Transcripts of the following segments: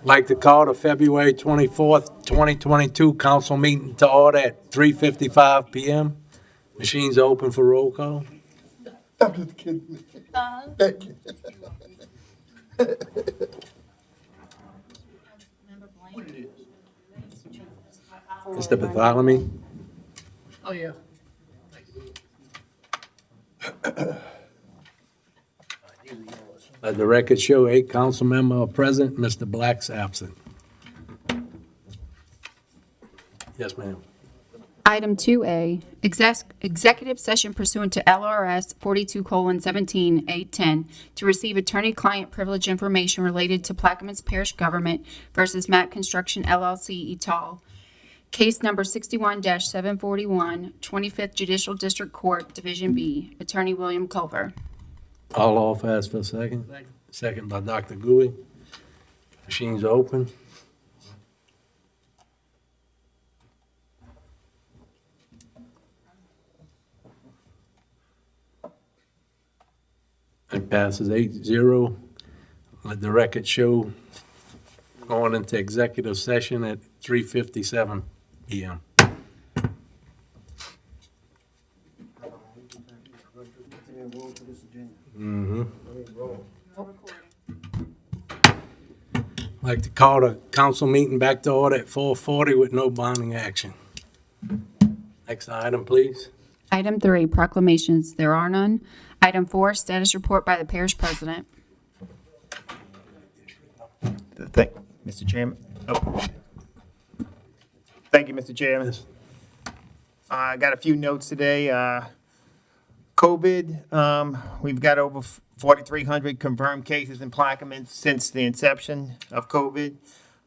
Like to call the February 24th, 2022 council meeting to order at 3:55 PM. Machines open for roll call. I'm just kidding. Thank you. Mr. Bartholomew, Oh, yeah. let the record show 8 council members are present, Mr. Black's absent. Yes, ma'am. Item 2A, executive session pursuant to LRS 42:17-810 to receive attorney-client privilege information related to Plaquemines Parish government versus Matt Construction LLC, Etal. Case number 61-741, 25th Judicial District Court, Division B. Attorney William Culver. All off, ask for a second. Second by Dr. Gouy. Machines open. It passes 8-0. Let the record show going into executive session at 3:57 PM. Like to call the council meeting back to order at 4:40 with no bonding action. Next item, please. Item 3, proclamations. There are none. Item 4, status report by the parish president. Mr. Chairman. Oh. Thank you, Mr. Chairman. I got a few notes today. COVID, we've got over 4,300 confirmed cases in Plaquemines since the inception of COVID.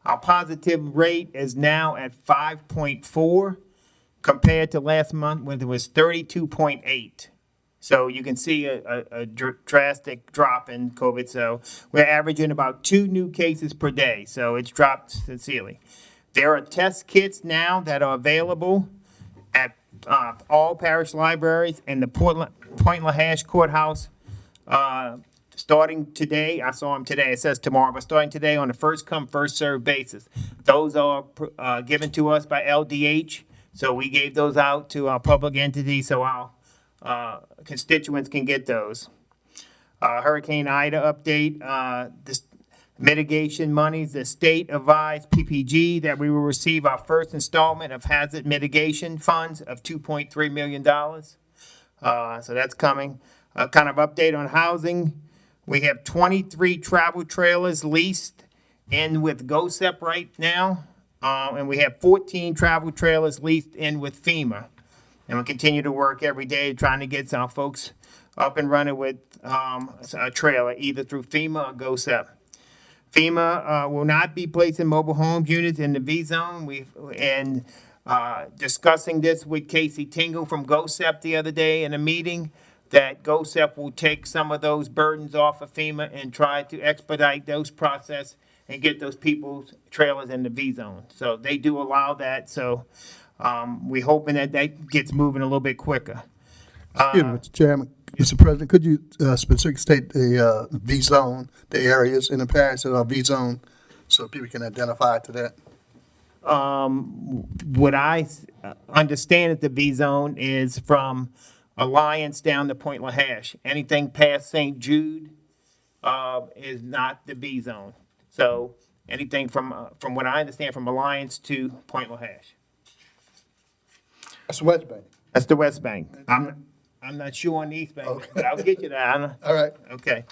Our positive rate is now at 5.4 compared to last month when it was 32.8. So you can see a drastic drop in COVID. So we're averaging about 2 new cases per day. So it's dropped sincerely. There are test kits now that are available at all parish libraries and the Point LaHash Courthouse. Starting today, I saw them today. It says tomorrow, but starting today on a first come, first served basis. Those are given to us by LDH. So we gave those out to our public entities so our constituents can get those. Hurricane Ida update, this mitigation monies, the state advised PPG that we will receive our first installment of hazard mitigation funds of $2.3 million. So that's coming. Kind of update on housing. We have 23 travel trailers leased in with GOSEP right now. And we have 14 travel trailers leased in with FEMA. And we'll continue to work every day trying to get some folks up and running with a trailer, either through FEMA or GOSEP. FEMA will not be placing mobile home units in the V zone. Discussing this with Casey Tingle from GOSEP the other day in a meeting, that GOSEP will take some of those burdens off of FEMA and try to expedite those process and get those people's trailers in the V zone. So they do allow that. So we're hoping that gets moving a little bit quicker. Excuse me, Mr. Chairman. Mr. President, could you specifically state the V zone, the areas in the parish that are V zone, so people can identify to that? What I understand at the V zone is from Alliance down to Point LaHash. Anything past St. Jude is not the V zone. So anything from what I understand from Alliance to Point LaHash. That's the West Bank. That's the West Bank. I'm not sure on the East Bank, Okay. but I'll get you that. All right. Okay.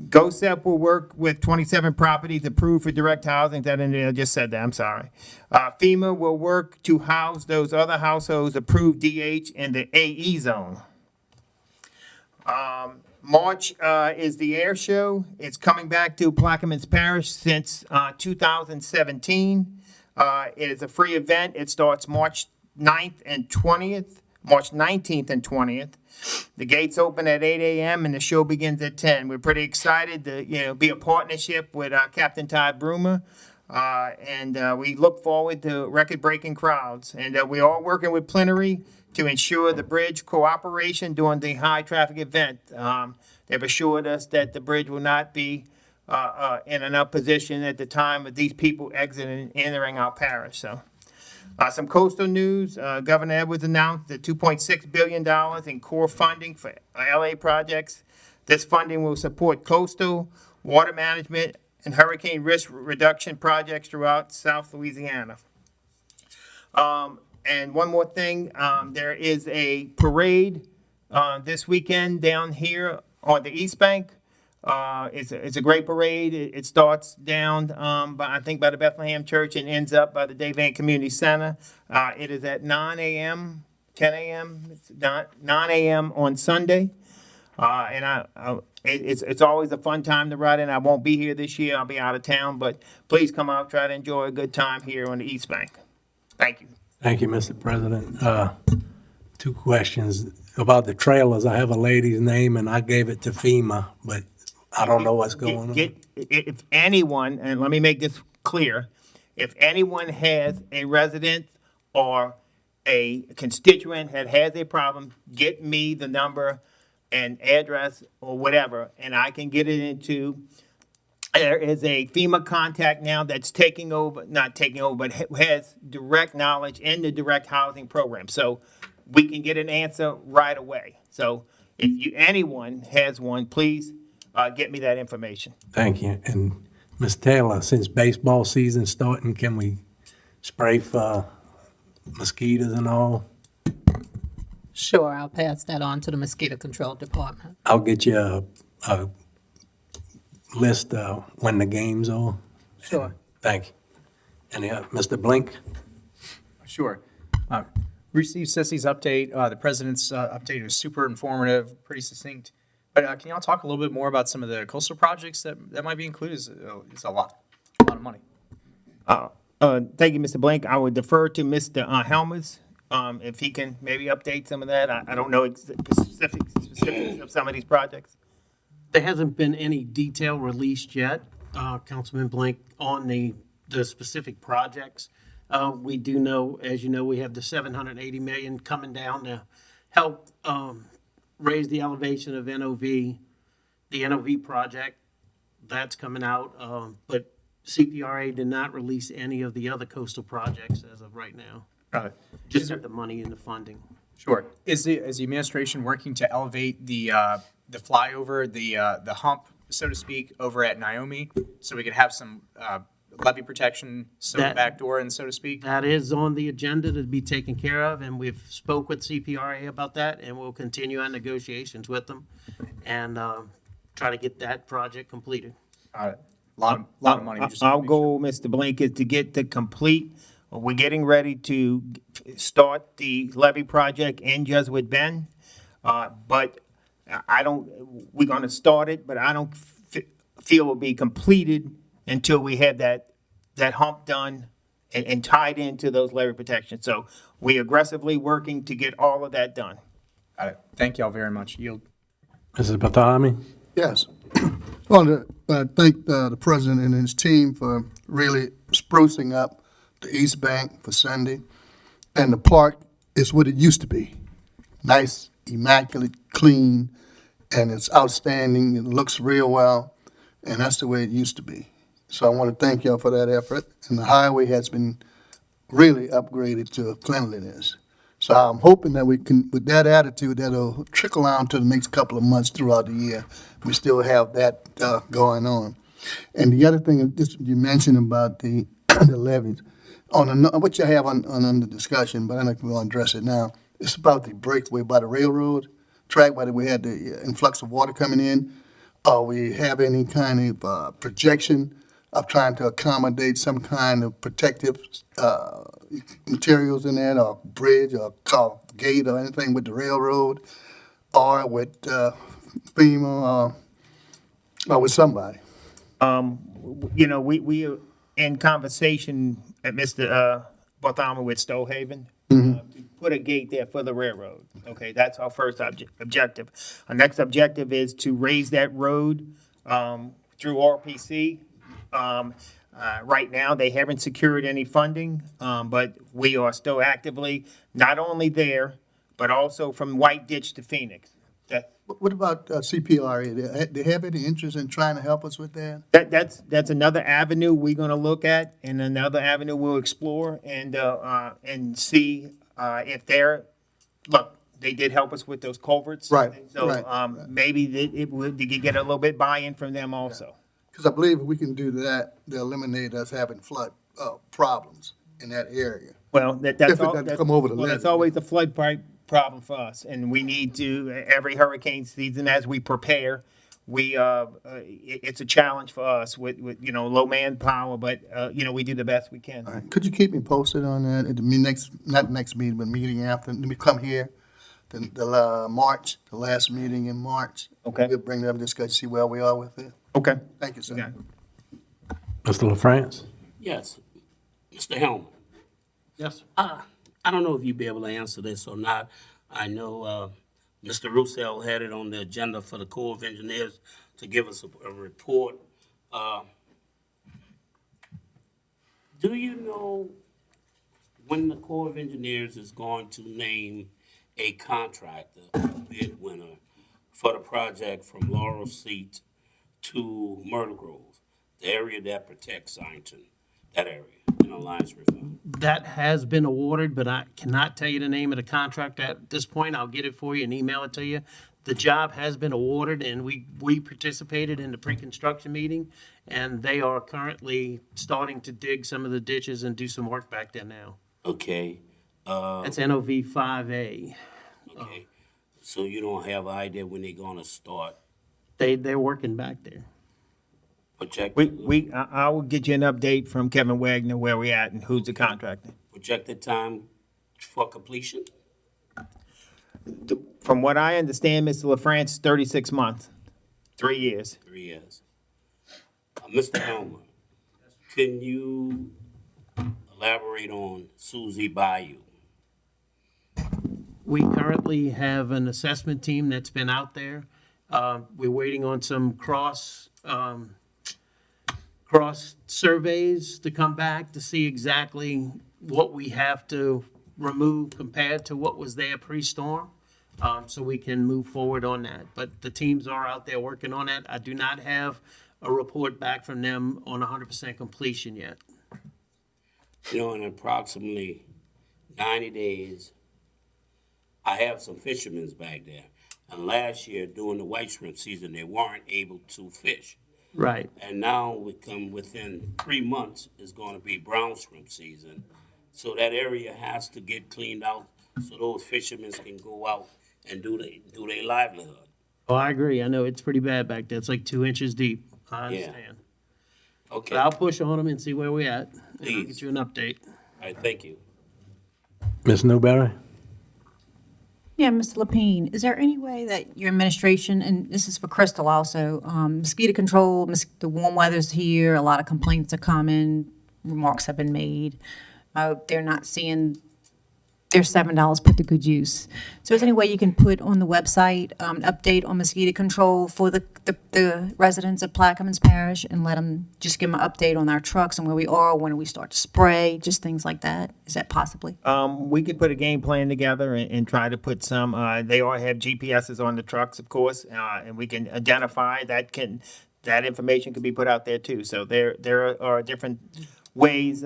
GOSEP will work with 27 properties approved for direct housing. I just said that. I'm sorry. FEMA will work to house those other households approved DH in the AE zone. March is the air show. It's coming back to Plaquemines Parish since 2017. It is a free event. It starts March 9th and 20th. March 19th and 20th. The gates open at 8 a.m. and the show begins at 10. We're pretty excited to be a partnership with Captain Todd Broomer. And we look forward to record-breaking crowds. And we're all working with Plenary to ensure the bridge cooperation during the high-traffic event. They've assured us that the bridge will not be in enough position at the time of these people exiting and entering our parish. So, some coastal news. Governor Edwards announced the $2.6 billion in core funding for LA projects. This funding will support coastal, water management, and hurricane risk reduction projects throughout South Louisiana. And one more thing, there is a parade this weekend down here on the East Bank. It's a great parade. It starts down I think by the Bethlehem Church and ends up by the Davant Community Center. It is at 9 a.m., 10 a.m., it's 9 a.m. on Sunday. It's always a fun time to ride in. I won't be here this year. I'll be out of town, but please come out, try to enjoy a good time here on the East Bank. Thank you. Thank you, Mr. President. Two questions about the trailers. I have a lady's name and I gave it to FEMA, but I don't know what's going on. If anyone, and let me make this clear, if anyone has a resident or a constituent that has a problem, get me the number and address or whatever, and I can get it into. There is a FEMA contact now that's not taking over, but has direct knowledge in the direct housing program. So we can get an answer right away. So if anyone has one, please get me that information. Thank you. And Ms. Taylor, since baseball season's starting, can we spray for mosquitoes and all? Sure, I'll pass that on to the mosquito control department. I'll get you a list when the games are. Sure. Thank you. And Mr. Blink? Sure. Received Sissy's update. The president's update was super informative, pretty succinct. But can y'all talk a little bit more about some of the coastal projects that might be included? It's a lot of money. Thank you, Mr. Blank. I would defer to Mr. Helmers if he can maybe update some of that. I don't know specifics of some of these projects. There hasn't been any detail released yet, Councilman Blank, on the specific projects. We do know, as you know, we have the $780 million coming down to help raise the elevation of NOV, the NOV project. That's coming out, but CPRA did not release any of the other coastal projects as of right now. Just have the money and the funding. Sure. Is the administration working to elevate the flyover, the hump, so to speak, over at Naomi, so we could have some levee protection, so the back door, and so to speak? That is on the agenda to be taken care of, and we've spoke with CPRA about that, and we'll continue our negotiations with them and try to get that project completed. A lot of money. Our goal, Mr. Blink, is to get the complete. We're getting ready to start the levee project in Jesuit Bend, but we're going to start it, but I don't feel it will be completed until we have that hump done and tied into those levee protections. So we're aggressively working to get all of that done. Thank y'all very much. Yield. Mrs. Bathami? Yes. Well, I thank the president and his team for really sprucing up the East Bank for Sunday. And the park is what it used to be. Nice, immaculate, clean, and it's outstanding. It looks real well, and that's the way it used to be. So I want to thank y'all for that effort. And the highway has been really upgraded to cleanliness. So I'm hoping that we can, with that attitude, that'll trickle on to the next couple of months throughout the year. We still have that going on. And the other thing you mentioned about the levees, what you have on the discussion, but I don't know if we want to address it now. It's about the breakaway by the railroad track, where we had the influx of water coming in. We have any kind of projection of trying to accommodate some kind of protective materials in there, or bridge or gate or anything with the railroad, or with FEMA or with somebody. We are in conversation at Mr. Bartholomew with Stonehaven to put a gate there for the railroad. Okay, that's our first objective. Our next objective is to raise that road through RPC. Right now, they haven't secured any funding, but we are still actively not only there, but also from White Ditch to Phoenix. What about CPRA? They have any interest in trying to help us with that? That's another avenue we're gonna look at, and another avenue we'll explore and see if they did help us with those culverts. Right, So right. maybe they could get a little bit buy-in from them also. Because I believe if we can do that, they'll eliminate us having flood problems in that area. Well, that's If it all. doesn't come over the Well, that's levee. always a flood problem for us, and we need to every hurricane season as we prepare. It's a challenge for us with low manpower, but we do the best we can. All right. Could you keep me posted on that at the not next meeting, but meeting after? Let me come here, the last meeting in March. Okay. We'll bring it up and discuss, see where we are with it. Okay. Thank you, sir. Yeah. Mr. LaFrance? Yes, Mr. Helm. Yes. I don't know if you'll be able to answer this or not. I know Mr. Roussel had it on the agenda for the Corps of Engineers to give us a report. Do you know when the Corps of Engineers is going to name a contractor, a bid winner, for the project from Laurel Seat to Myrtle Grove, the area that protects Ironton, that area in Alliance River? That has been awarded, but I cannot tell you the name of the contract at this point. I'll get it for you and email it to you. The job has been awarded, and we participated in the pre-construction meeting, and they are currently starting to dig some of the ditches and do some work back there now. Okay. That's NOV 5A. Okay. So you don't have an idea when they're gonna start They're working back there. projected? I will get you an update from Kevin Wagner where we at and who's the contractor. Projected time for completion? From what I understand, Mr. LaFrance, 36 months, 3 years. 3 years. Mr. Helmer, can you elaborate on Suzie Bayou? We currently have an assessment team that's been out there. We're waiting on some cross surveys to come back to see exactly what we have to remove compared to what was there pre-storm, so we can move forward on that. But the teams are out there working on that. I do not have a report back from them on 100% completion yet. In approximately 90 days, I have some fishermen back there. And last year, during the white shrimp season, they weren't able to fish. Right. And now we come within 3 months, is going to be brown shrimp season. So that area has to get cleaned out so those fishermen can go out and do their livelihood. Oh, I agree. I know it's pretty bad back there. It's like 2 inches deep. I understand. Okay. But I'll push on them and see where we're at. And I'll Please. get you an update. All right, thank you. Ms. Newberry? Yeah, Mr. Lapine, is there any way that your administration, and this is for Crystal also, mosquito control, the warm weather's here, a lot of complaints are coming, remarks have been made. They're not seeing their $7 put to good use. So is there any way you can put on the website, an update on mosquito control for the residents of Plaquemines Parish and let them, just give them an update on our trucks and where we are, when we start to spray, just things like that? Is that possibly? We could put a game plan together and try to put some, they all have GPSs on the trucks, of course, and we can identify that information can be put out there too. So there are different ways,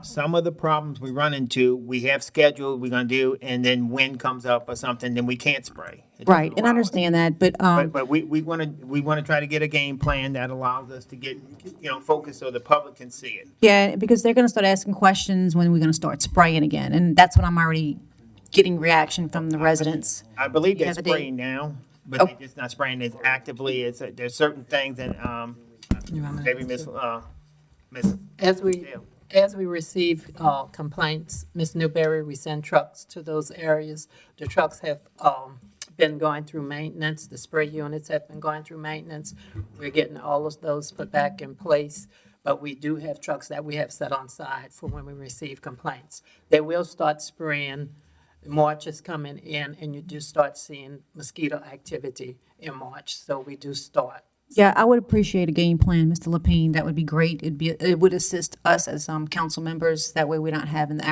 some of the problems we run into, we have scheduled, we're gonna do, and then wind comes up or something, then we can't spray. It Right, doesn't and I allow us. understand that, but, But we wanna try to get a game plan that allows us to get, focused so the public can see it. yeah, because they're gonna start asking questions when we're gonna start spraying again, and that's what I'm already getting reaction from the residents. I believe You they're have a date? spraying now, but Oh. they're just not spraying as actively. There's certain things that, maybe Miss. As we receive complaints, Ms. Newberry, we send trucks to those areas. The trucks have been going through maintenance. The spray units have been going through maintenance. We're getting all of those put back in place. But we do have trucks that we have set on side for when we receive complaints. They will start spraying. March is coming in, and you do start seeing mosquito activity in March. So we do start. Yeah, I would appreciate a game plan, Mr. Lapine. That would be great. It would assist us as council members. That way we're not having the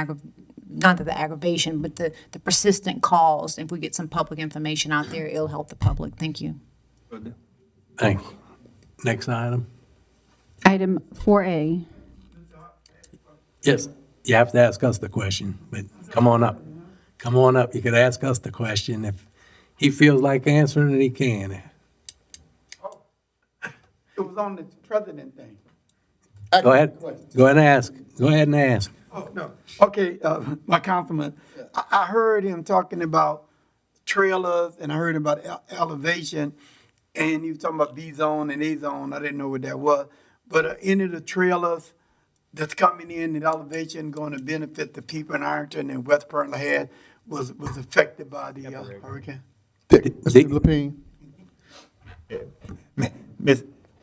not that the aggravation, but the persistent calls. If we get some public information out there, it'll help the public. Thank you. Thank you. Next item. Item 4A. Yes, you have to ask us the question, but come on up. Come on up. You could ask us the question. If he feels like answering it, he can. It was on the president thing. Go ahead. Go ahead and ask. Go ahead and ask. Oh, no. Okay, my compliment. I heard him talking about trailers, and I heard about elevation, and he was talking about B zone and A zone. I didn't know what that was. But any of the trailers that's coming in elevation going to benefit the people in Ironton and West Pearl had was affected by the hurricane? Mr. Lapine?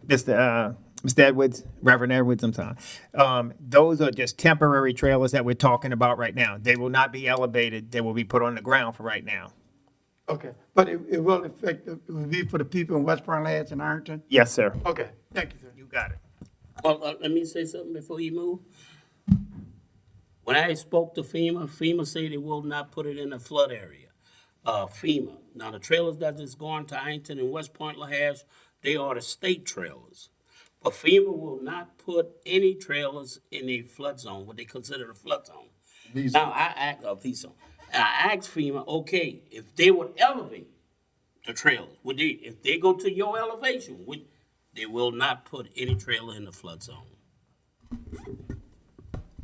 Mr. Edwards, Reverend Edwards, I'm sorry. Those are just temporary trailers that we're talking about right now. They will not be elevated. They will be put on the ground for right now. Okay, but it will affect, it will be for the people in West Pearl Lads and Ironton? Yes, sir. Okay, thank you, sir. You got it. Well, let me say something before you move. When I spoke to FEMA said they will not put it in a flood area. FEMA. Now, the trailers that is going to Ironton and West Point LaHash, they are the state trailers. But FEMA will not put any trailers in a flood zone, what they consider a flood zone. Now, I asked FEMA, okay, if they would elevate the trailers, if they go to your elevation, they will not put any trailer in the flood zone.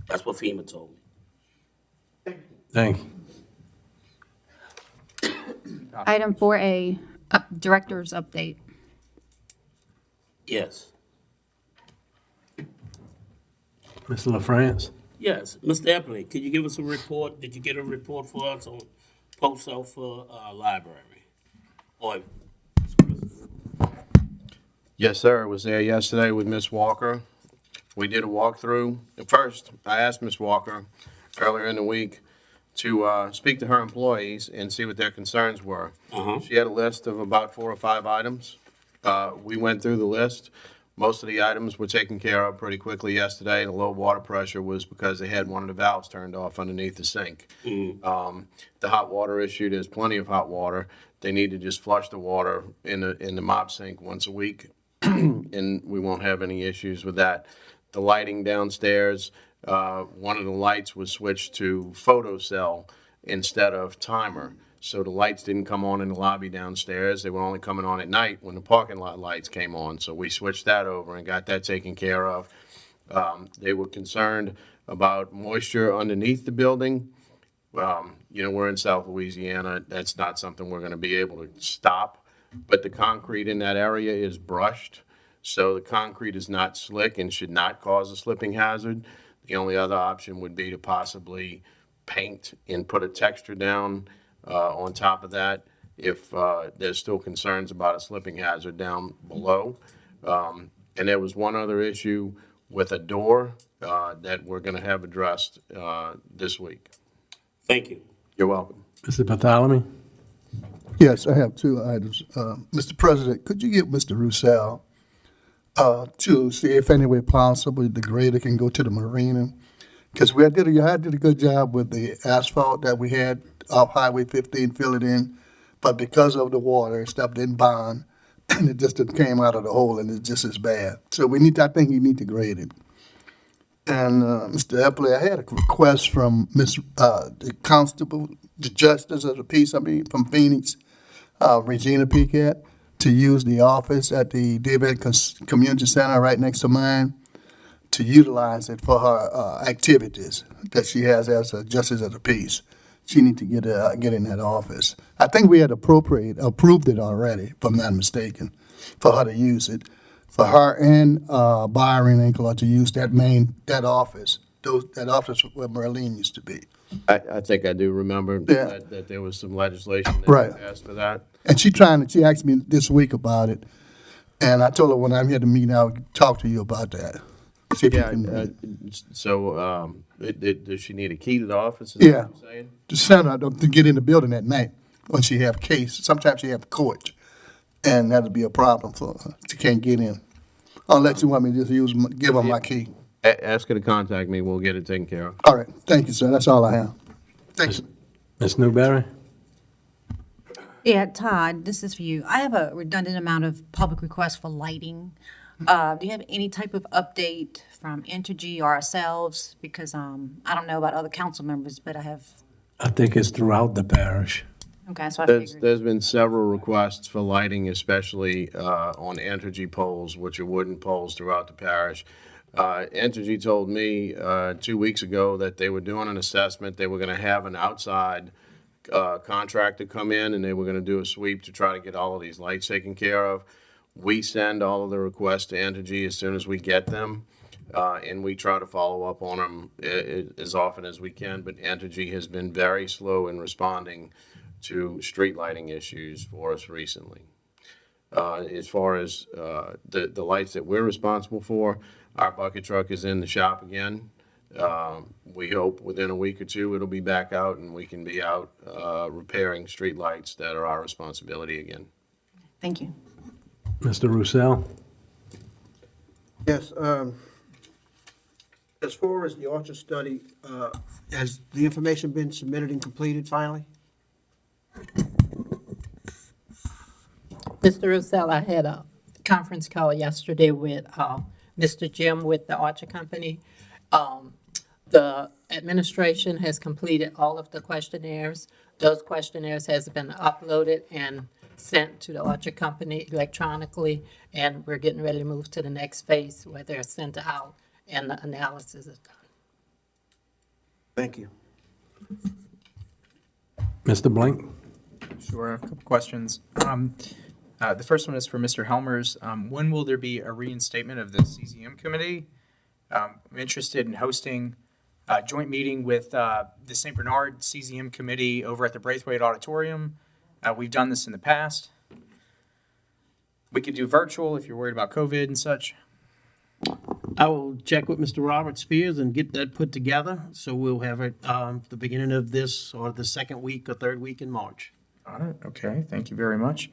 That's what FEMA told me. Thank you. Item 4A, Director's Update. Yes. Mr. LaFrance? Yes. Mr. Epley, could you give us a report? Did you get a report for us on Post Alpha Library? Or Yes, sir. I was there yesterday with Miss Walker. We did a walkthrough. At first, I asked Miss Walker earlier in the week to speak to her employees and see what their concerns were. She had a list of about 4 or 5 items. We went through the list. Most of the items were taken care of pretty quickly yesterday. The low water pressure was because they had one of the valves turned off underneath the sink. The hot water issue, there's plenty of hot water. They need to just flush the water in the mop sink once a week, and we won't have any issues with that. The lighting downstairs, one of the lights was switched to photocell instead of timer. So the lights didn't come on in the lobby downstairs. They were only coming on at night when the parking lot lights came on. So we switched that over and got that taken care of. They were concerned about moisture underneath the building. We're in South Louisiana. That's not something we're going to be able to stop. But the concrete in that area is brushed. So the concrete is not slick and should not cause a slipping hazard. The only other option would be to possibly paint and put a texture down on top of that if there's still concerns about a slipping hazard down below. And there was one other issue with a door that we're going to have addressed this week. thank you. You're welcome. Mr. Bartholomew? Yes, I have 2 items. Mr. President, could you get Mr. Roussel to see if any way possible the grader can go to the marina? Because I did a good job with the asphalt that we had off Highway 15, fill it in, but because of the water, stuff didn't bond, and it just came out of the hole, and it's just as bad. So I think you need to grade it. And Mr. Epley, I had a request from the constable, the justice of the peace, from Phoenix, Regina Piquet, to use the office at the Daybed Community Center right next to mine, to utilize it for her activities that she has as a justice of the peace. She needs to get in that office. I think we had approved it already, if I'm not mistaken, for her to use it. For her and Byron Inkler to use that office, that office where Marlene used to be. I think I do remember Yeah. that there was some legislation that Right. passed for that. And she asked me this week about it, and I told her when I'm here to meet, I'll talk to you about that. See if you Yeah, can, so does she need a key to the office? Is that Yeah. what you're saying? to send her to get in the building at night when she have case. Sometimes she have court, and that'll be a problem for her. She can't get in. Unless you want me to just give her my key. Ask her to contact me, we'll get it taken care of. All right, thank you, sir. That's all I have. Thank you. Ms. Newberry? Yeah, Todd, this is for you. I have a redundant amount of public requests for lighting. Do you have any type of update from Entergy or ourselves? Because I don't know about other council members, but I think it's throughout the parish. okay, so I There's figured. been several requests for lighting, especially on Entergy poles, which are wooden poles throughout the parish. Entergy told me 2 weeks ago that they were doing an assessment. They were going to have an outside contractor come in, and they were going to do a sweep to try to get all of these lights taken care of. We send all of the requests to Entergy as soon as we get them, and we try to follow up on them as often as we can. But Entergy has been very slow in responding to street lighting issues for us recently. As far as the lights that we're responsible for, our bucket truck is in the shop again. We hope within a week or two it'll be back out and we can be out repairing street lights that are our responsibility again. Thank you. Mr. Roussel? Yes, as far as the Orchard study, has the information been submitted and completed finally? Mr. Roussel, I had a conference call yesterday with Mr. Jim with the Archer Company. The administration has completed all of the questionnaires. Those questionnaires has been uploaded and sent to the Archer Company electronically, and we're getting ready to move to the next phase where they're sent out and the analysis is done. Thank you. Mr. Blink? Sure, a couple questions. The first one is for Mr. Helmers. When will there be a reinstatement of the CZM committee? I'm interested in hosting a joint meeting with the St. Bernard CZM committee over at the Braithwaite Auditorium. We've done this in the past. We could do virtual if you're worried about COVID and such. I will check with Mr. Robert Spears and get that put together, so we'll have it, the beginning of this or the second week or third week in March. Got it. Okay, thank you very much.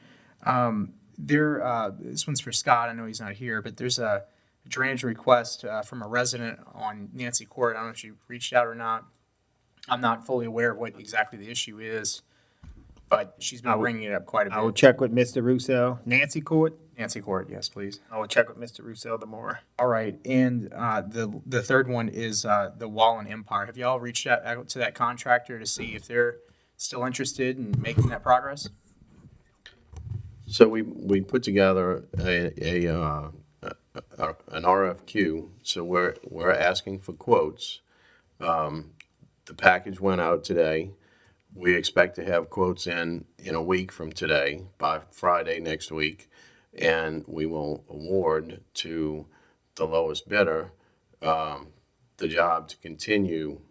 This one's for Scott. I know he's not here, but there's a drainage request from a resident on Nancy Court. I don't know if you reached out or not. I'm not fully aware of what exactly the issue is, but she's been bringing it up quite a I will bit. check with Mr. Roussel. Nancy Court? Nancy Court, yes, please. I will check with Mr. Roussel tomorrow. All right, and the third one is the Wall and Empire. Have y'all reached out to that contractor to see if they're still interested in making that progress? So we put together an RFQ, so we're asking for quotes. The package went out today. We expect to have quotes in a week from today, by Friday next week, and we will award to the lowest bidder the job to continue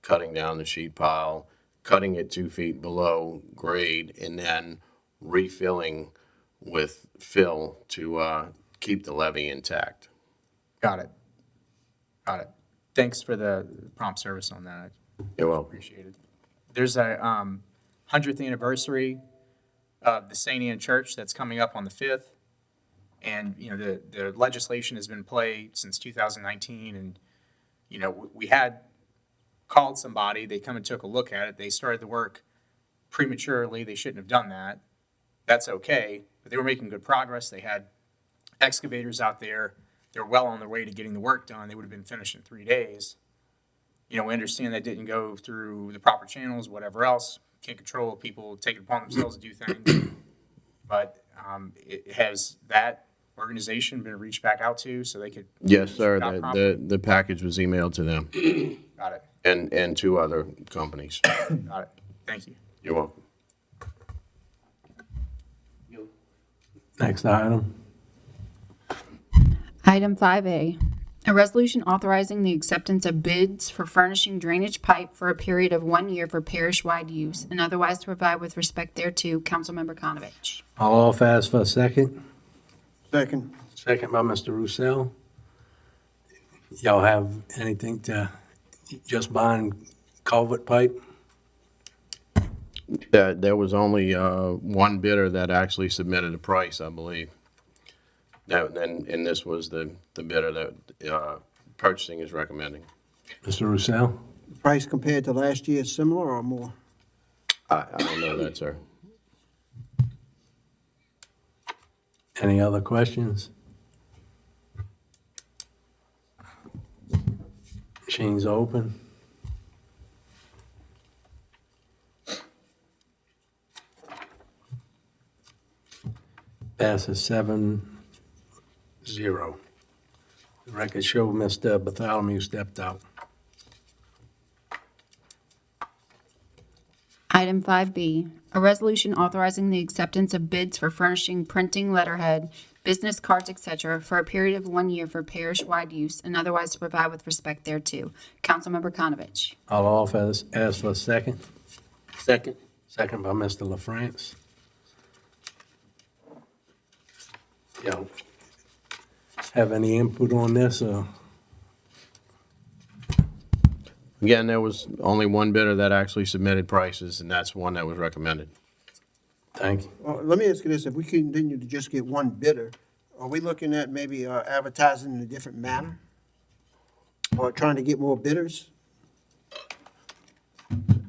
cutting down the sheet pile, cutting it 2 feet below grade, and then refilling with fill to keep the levee intact. Got it. Got it. Thanks for the prompt service on that. You're welcome. Appreciate it. There's a 100th anniversary of the Scenian Church that's coming up on the 5th. And, the legislation has been in play since 2019. And, we had called somebody, they come and took a look at it. They started the work prematurely. They shouldn't have done that. That's okay. But they were making good progress. They had excavators out there. They're well on their way to getting the work done. They would have been finished in 3 days. We understand that didn't go through the proper channels, whatever else. Can't control people take it upon themselves to do things. But has that organization been reached back out to so they could? Yes, sir. Not promptly? The package was emailed to them Got it. and 2 other companies. Got it. Thank you. You're welcome. Next item. Item 5A, a resolution authorizing the acceptance of bids for furnishing drainage pipe for a period of 1 year for parish-wide use and otherwise to provide with respect thereto. Councilmember Konovich. I'll offer ask for a second. Second. Second by Mr. Roussel. Y'all have anything to just buying culvert pipe? There was only one bidder that actually submitted a price, I believe. And this was the bidder that purchasing is recommending. Mr. Roussel? The price compared to last year is similar or more? I don't know that, sir. Any other questions? Machine's open. Passes 7-0. The record show Mr. Bartholomew stepped out. Item 5B, a resolution authorizing the acceptance of bids for furnishing, printing, letterhead, business cards, etc., for a period of 1 year for parish-wide use and otherwise to provide with respect thereto. Councilmember Konovich. I'll offer, ask for a second. Second. Second by Mr. LaFrance. Yo, have any input on this, or? Again, there was only one bidder that actually submitted prices, and that's one that was recommended. Thank you. Let me ask you this, if we continue to just get one bidder, are we looking at maybe advertising in a different manner? Or trying to get more bidders?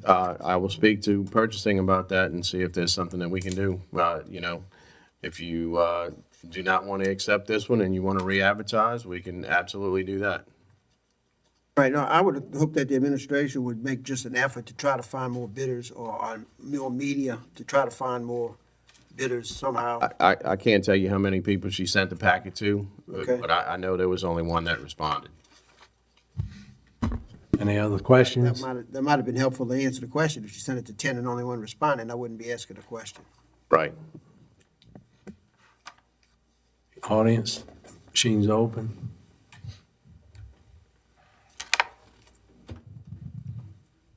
I will speak to purchasing about that and see if there's something that we can do. If you do not want to accept this one and you want to re-advertise, we can absolutely do that. Right, now, I would hope that the administration would make just an effort to try to find more bidders or more media to try to find more bidders somehow. I can't tell you how many people she sent the packet to, Okay. but I know there was only one that responded. Any other questions? That might have been helpful to answer the question. If she sent it to 10 and only one responded, I wouldn't be asking the question. Right. Audience, machine's open.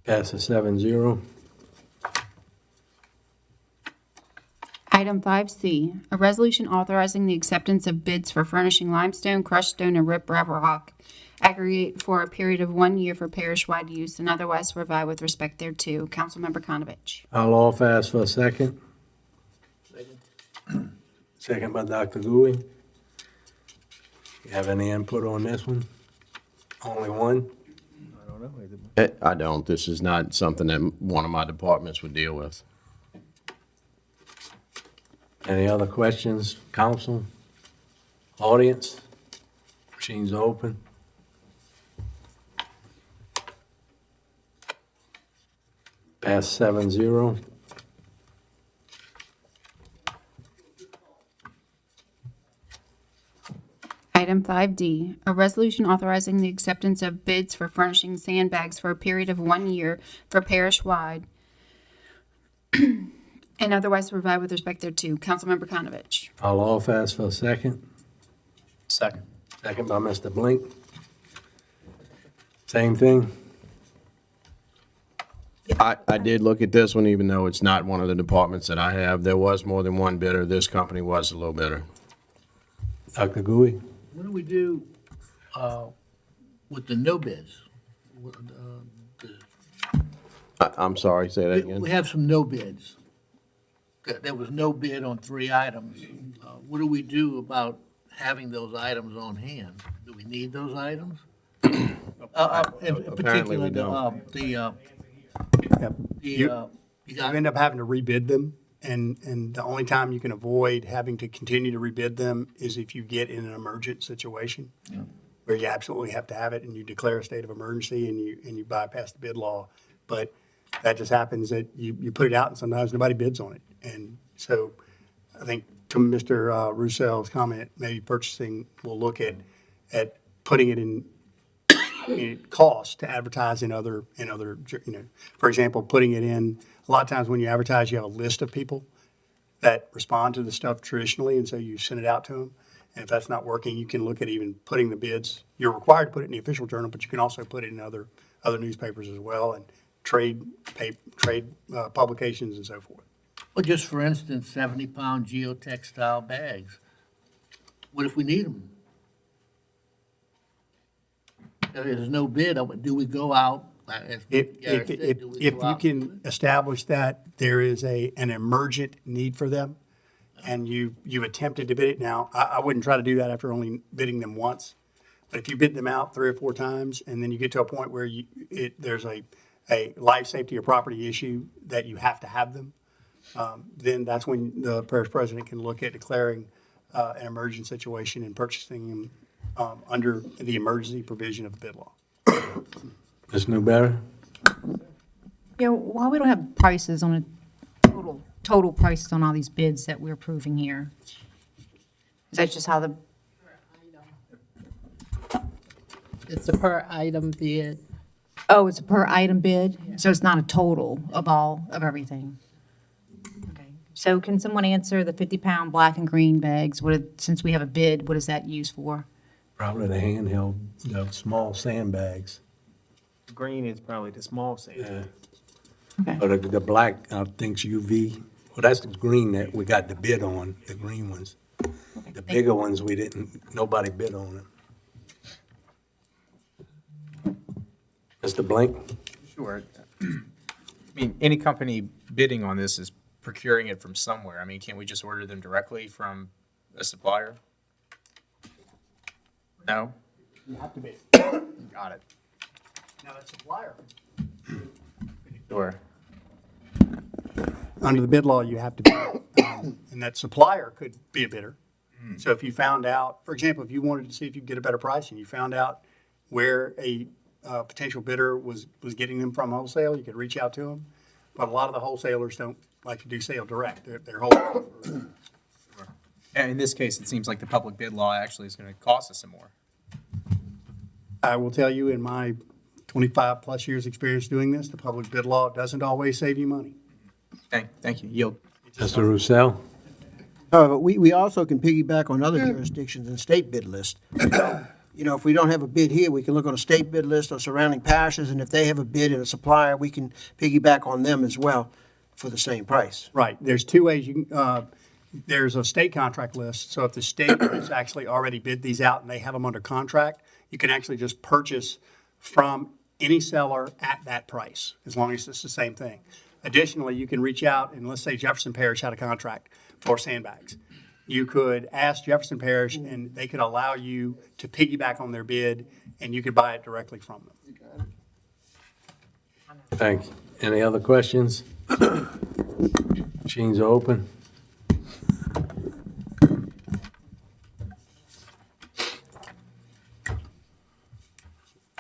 Passes 7-0. Item 5C, a resolution authorizing the acceptance of bids for furnishing limestone, crushed stone, and rip-rap rock aggregate for a period of 1 year for parish-wide use and otherwise to provide with respect thereto. Councilmember Konovich. I'll offer, ask for a second. Second by Dr. Gui. You have any input on this one? Only one? I don't. This is not something that one of my departments would deal with. Any other questions, council? Audience? Machine's open. Pass 7-0. Item 5D, a resolution authorizing the acceptance of bids for furnishing sandbags for a period of 1 year for parish-wide and otherwise to provide with respect thereto. Councilmember Konovich. I'll offer, ask for a second. Second. Second by Mr. Blink. Same thing. I did look at this one, even though it's not one of the departments that I have. There was more than one bidder. This company was a little bidder. Dr. Gui? What do we do with the no bids? I'm sorry, say that We again. have some no bids. There was no bid on 3 items. What do we do about having those items on hand? Do we need those items? In Apparently particular, we don't. you You end up having to rebid them, and the only time you can avoid having to continue to rebid them is if you get in an emergent situation where you absolutely have to have it and you declare a state of emergency and you bypass the bid law. But that just happens that you put it out and sometimes nobody bids on it. And so I think to Mr. Roussel's comment, maybe purchasing will look at putting it in cost to advertise in other, for example, putting it in, a lot of times when you advertise, you have a list of people that respond to the stuff traditionally, and so you send it out to them. And if that's not working, you can look at even putting the bids. You're required to put it in the official journal, but you can also put it in other newspapers as well, and trade publications and so forth. Well, just for instance, 70-pound geotextile bags. What if we need them? There's no bid. Do we go out? As Garrett said, do we If go you out? can establish that there is an emergent need for them, and you've attempted to bid it now, I wouldn't try to do that after only bidding them once. But if you bid them out 3 or 4 times, and then you get to a point where there's a life, safety, or property issue that you have to have them, then that's when the parish president can look at declaring an emergent situation and purchasing them under the emergency provision of the bid law. Ms. Newberry? Yeah, why we don't have prices on total prices on all these bids that we're approving here? Is that just how the, It's a per item bid. oh, it's a per item bid? So it's not a total of everything? Okay. So can someone answer the 50-pound black and green bags? Since we have a bid, what is that used for? Probably the handheld, the small sandbags. Green is probably the small sand. Yeah. Okay. But the black, I think's UV. Well, that's the green that we got the bid on, the green ones. The bigger ones, nobody bid on it. Mr. Blank? Sure. I mean, any company bidding on this is procuring it from somewhere. I mean, can't we just order them directly from a supplier? No? You have to bid. Got it. Now, that supplier. Sure. Under the bid law, you have to bid, and that supplier could be a bidder. So if you found out, for example, if you wanted to see if you could get a better price and you found out where a potential bidder was getting them from wholesale, you could reach out to them. But a lot of the wholesalers don't like to do sale direct. They're wholesale. And in this case, it seems like the public bid law actually is going to cost us some more. I will tell you, in my 25-plus years' experience doing this, the public bid law doesn't always save you money. Thank you. Yield. Mr. Roussel? However, we also can piggyback on other jurisdictions and state bid list. You know, if we don't have a bid here, we can look on a state bid list or surrounding parishes, and if they have a bid and a supplier, we can piggyback on them as well for the same price. Right. There's 2 ways you can, there's a state contract list. So if the state has actually already bid these out and they have them under contract, you can actually just purchase from any seller at that price, as long as it's the same thing. Additionally, you can reach out and let's say Jefferson Parish had a contract for sandbags. You could ask Jefferson Parish and they could allow you to piggyback on their bid and you could buy it directly from them. Thank you. Any other questions? Machines are open.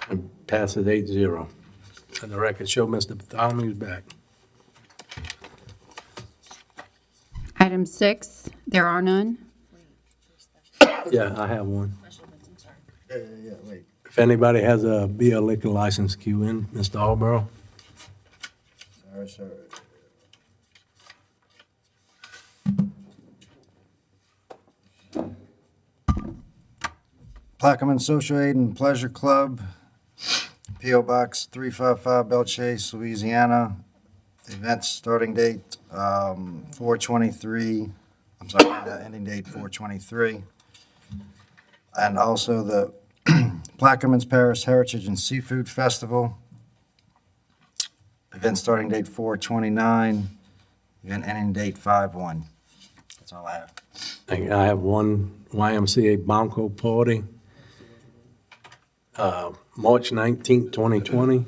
And passes 8-0. And the record show Mr. Bartholomew's back. Item 6, there are none. Yeah, I have one. If anybody has a beer liquor license, queue in. Mr. Alborough? Sorry, sir. Plaquemines Social Aid and Pleasure Club, P.O. Box 355, Belchase, Louisiana. Event starting date, 4/23, I'm sorry, ending date 4/23. And also the Plaquemines Parish Heritage and Seafood Festival. Event starting date 4/29, event ending date 5/1. That's all I have. I have one YMCA Bonko party, March 19th, 2020,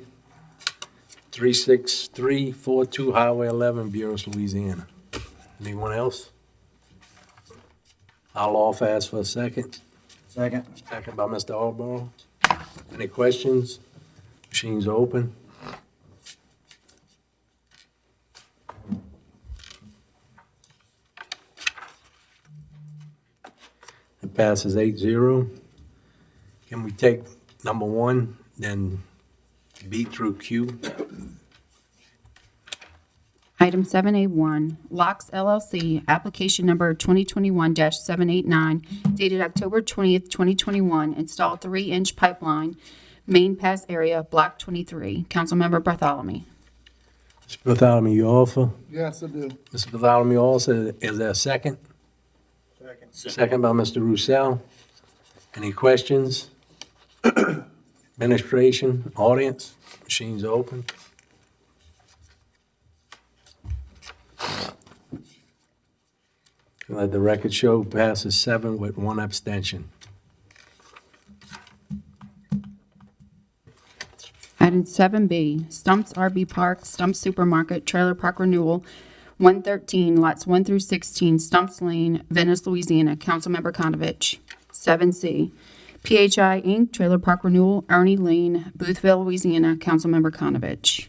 36342 Highway 11, Bureau, Louisiana. Anyone else? I'll off ask for a second. Second. Second by Mr. Alborough. Any questions? Machines are open. It passes 8-0. Can we take number 1, then B through Q? Item 7A1, Locks LLC, application number 2021-789, dated October 20th, 2021, installed 3-inch pipeline, main pass area, block 23. Councilmember Bartholomew. Mr. Bartholomew, you offer? Yes, I do. Mr. Bartholomew also, is there a second? Second by Mr. Roussel. Any questions? Administration, audience, machines are open. Let the record show passes 7 with 1 abstention. Item 7B, Stumps RV Park, Stumps Supermarket, Trailer Park Renewal, 113, lots 1 through 16, Stumps Lane, Venice, Louisiana. Councilmember Konovich. 7C, PHI Inc., Trailer Park Renewal, Ernie Lane, Boothville, Louisiana. Councilmember Konovich.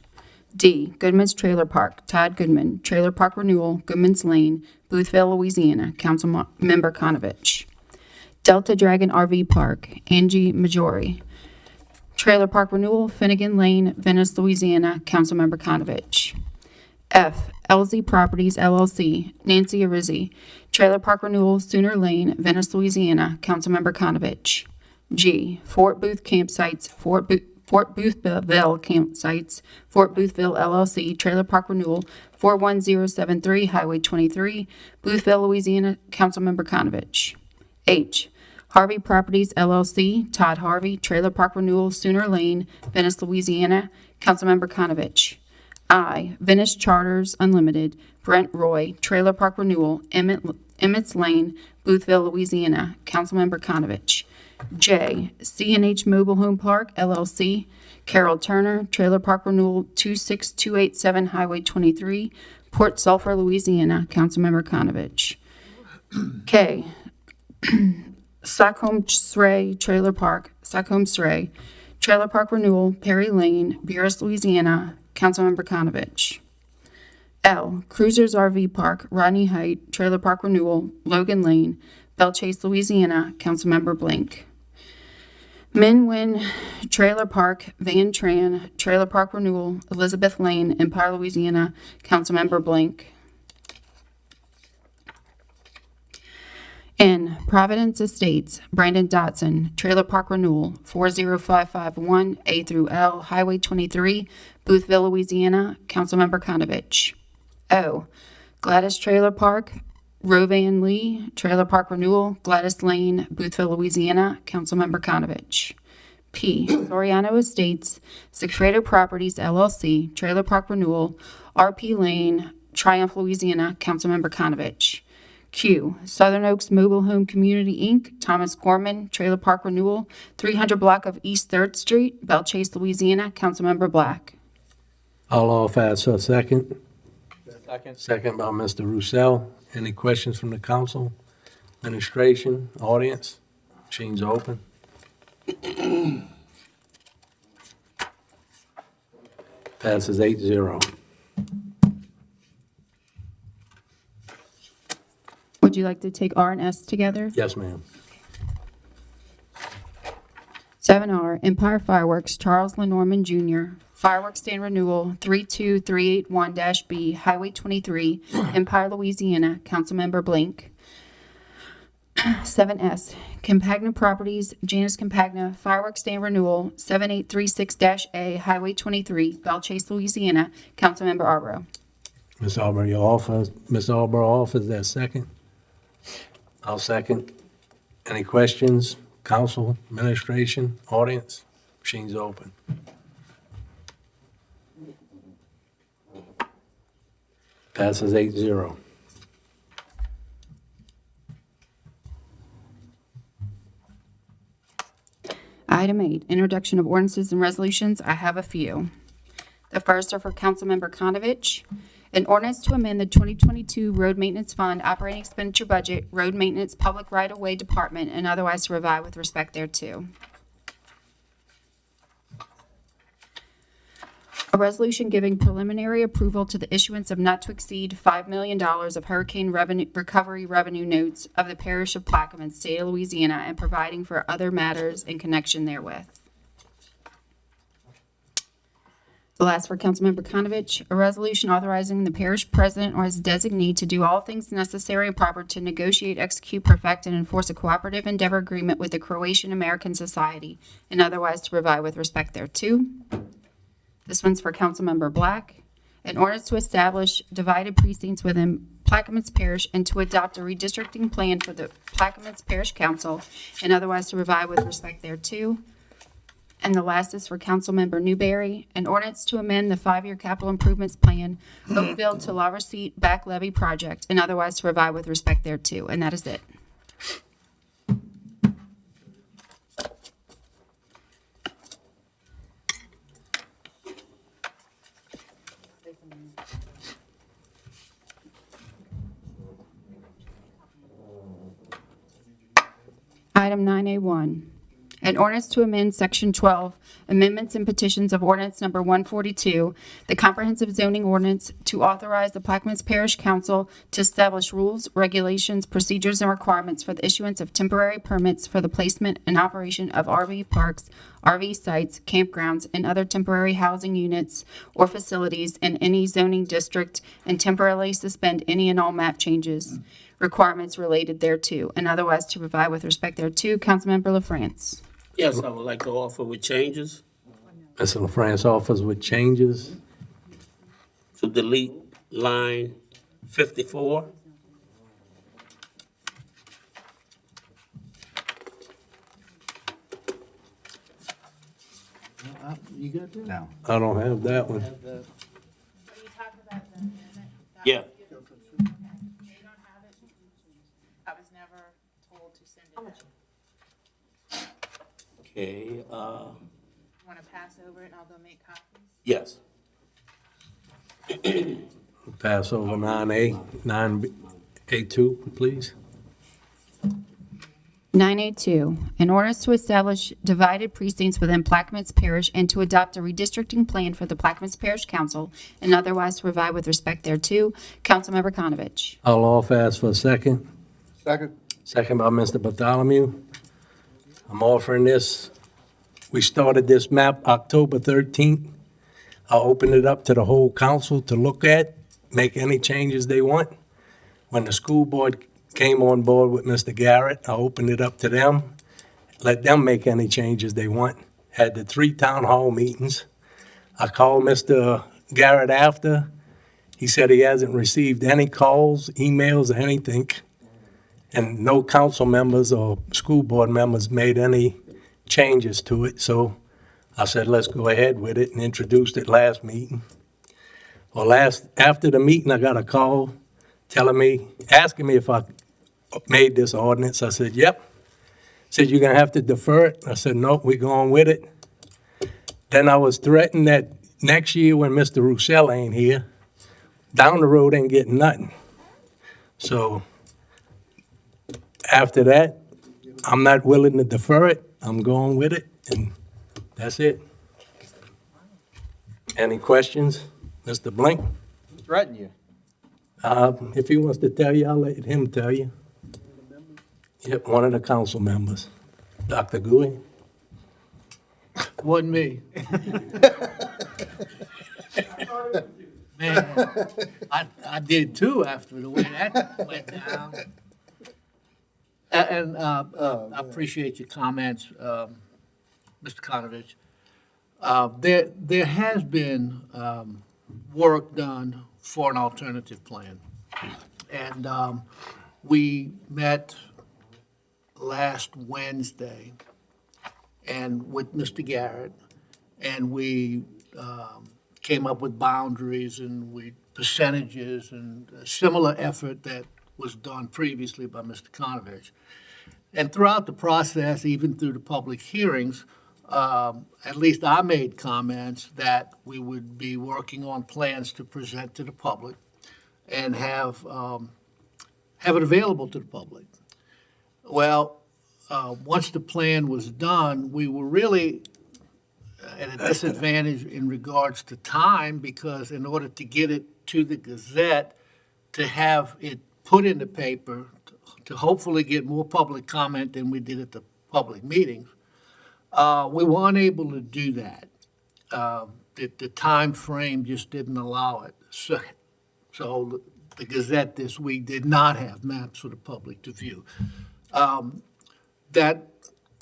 D, Goodman's Trailer Park, Todd Goodman, Trailer Park Renewal, Goodman's Lane, Boothville, Louisiana. Councilmember Konovich. Delta Dragon RV Park, Angie Majori, Trailer Park Renewal, Finnegan Lane, Venice, Louisiana. Councilmember Konovich. F, LZ Properties LLC, Nancy Arizzi, Trailer Park Renewal, Sooner Lane, Venice, Louisiana. Councilmember Konovich. G, Fort Booth Campsites, Fort Boothville Campsites, Fort Boothville LLC, Trailer Park Renewal, 41073, Highway 23, Boothville, Louisiana. Councilmember Konovich. H, Harvey Properties LLC, Todd Harvey, Trailer Park Renewal, Sooner Lane, Venice, Louisiana. Councilmember Konovich. I, Venice Charters Unlimited, Brent Roy, Trailer Park Renewal, Emmett's Lane, Boothville, Louisiana. Councilmember Konovich. J, CNH Mobile Home Park LLC, Carol Turner, Trailer Park Renewal, 26287, Highway 23, Port Sulphur, Louisiana. Councilmember Konovich. K, Stockholm Sray Trailer Park, Stockholm Sray, Trailer Park Renewal, Perry Lane, Buras, Louisiana. Councilmember Konovich. L, Cruisers RV Park, Rodney Height, Trailer Park Renewal, Logan Lane, Bellchase, Louisiana. Councilmember Blink. Minwin Trailer Park, Van Tran, Trailer Park Renewal, Elizabeth Lane, Empire, Louisiana. Councilmember Blink. N, Providence Estates, Brandon Dotson, Trailer Park Renewal, 40551 A through L, Highway 23, Boothville, Louisiana. Councilmember Konovich. O, Gladys Trailer Park, Rovan Lee, Trailer Park Renewal, Gladys Lane, Boothville, Louisiana. Councilmember Konovich. P, Soriano Estates, Secreto Properties LLC, Trailer Park Renewal, RP Lane, Triumph, Louisiana. Councilmember Konovich. Q, Southern Oaks Mobile Home Community, Inc., Thomas Gorman, Trailer Park Renewal, 300 block of East 3rd Street, Bellchase, Louisiana. Councilmember Black. I'll offer as a second. Second. Second by Mr. Roussel. Any questions from the council, administration, audience? Machines are open. Passes 8-0. Would you like to take R and S together? Yes, ma'am. 7R, Empire Fireworks, Charles Lenormand Jr., Fireworks Stand Renewal, 32381-B, Highway 23, Empire, Louisiana. Councilmember Blink. 7S, Compagna Properties, Janus Compagna, Fireworks Stand Renewal, 7836-A, Highway 23, Bellchase, Louisiana. Councilmember Arborough. Ms. Arbor offers that second. I'll second. Any questions, council, administration, audience? Machines open. Passes 8-0. Item 8, Introduction of Ordinances and Resolutions. I have a few. The first are for Councilmember Konovich. An ordinance to amend the 2022 Road Maintenance Fund Operating Expenditure Budget, Road Maintenance Public Right-of-Way Department, and otherwise to provide with respect thereto. A resolution giving preliminary approval to the issuance of not to exceed $5 million of hurricane recovery revenue notes of the Parish of Plaquemines, State of Louisiana, and providing for other matters in connection therewith. The last for Councilmember Konovich, a resolution authorizing the parish president or his designee to do all things necessary and proper to negotiate, execute, perfect, and enforce a cooperative endeavor agreement with the Croatian American Society, and otherwise to provide with respect thereto. This one's for Councilmember Black. An ordinance to establish divided precincts within Plaquemines Parish and to adopt a redistricting plan for the Plaquemines Parish Council, and otherwise to provide with respect thereto. And the last is for Councilmember Newberry, an ordinance to amend the 5-year capital improvements plan, Oakville to La Receipt Back Levy Project, and otherwise to provide with respect thereto. And that is it. Item 9A1, an ordinance to amend Section 12, amendments and petitions of ordinance number 142, the comprehensive zoning ordinance to authorize the Plaquemines Parish Council to establish rules, regulations, procedures, and requirements for the issuance of temporary permits for the placement and operation of RV parks, RV sites, campgrounds, and other temporary housing units or facilities in any zoning district, and temporarily suspend any and all map changes, requirements related thereto, and otherwise to provide with respect thereto. Councilmember LaFrance. Yes, I would like to offer with changes Mr. LaFrance offers with changes. to delete line 54. You got that? No. I don't have that one. Yeah, I was never told to send it. okay, Want to pass over it and I'll go make copies? yes. Pass over 9A, 9A2, please. 9A2, in order to establish divided precincts within Plaquemines Parish and to adopt a redistricting plan for the Plaquemines Parish Council and otherwise to provide with respect thereto. Councilmember Konovich. I'll offer ask for a second. Second. Second by Mr. Bartholomew. I'm offering this. We started this map October 13th. I'll open it up to the whole council to look at, make any changes they want. When the school board came on board with Mr. Garrett, I opened it up to them, let them make any changes they want. Had the 3 town hall meetings. I called Mr. Garrett after. He said he hasn't received any calls, emails, or anything. And no council members or school board members made any changes to it. So I said, let's go ahead with it, and introduced it last meeting. Well, after the meeting, I got a call asking me if I made this ordinance. I said, yep. Said, you're gonna have to defer it. I said, nope, we're going with it. Then I was threatened that next year when Mr. Roussel ain't here, down the road ain't getting nothing. So after that, I'm not willing to defer it. I'm going with it, and that's it. Any questions? Mr. Blink? Threaten you. If he wants to tell you, I'll let him tell you. Yep, one of the council members. Dr. Gouy? Wasn't me. Man, I did too after the way that went down. And I appreciate your comments, Mr. Konovich. There has been work done for an alternative plan. And we met last Wednesday and with Mr. Garrett, and we came up with boundaries and percentages and a similar effort that was done previously by Mr. Konovich. And throughout the process, even through the public hearings, at least I made comments that we would be working on plans to present to the public and have it available to the public. Well, once the plan was done, we were really at a disadvantage in regards to time, because in order to get it to the Gazette, to have it put in the paper, to hopefully get more public comment than we did at the public meetings, we weren't able to do that. The time frame just didn't allow it. So the Gazette this week did not have maps for the public to view. That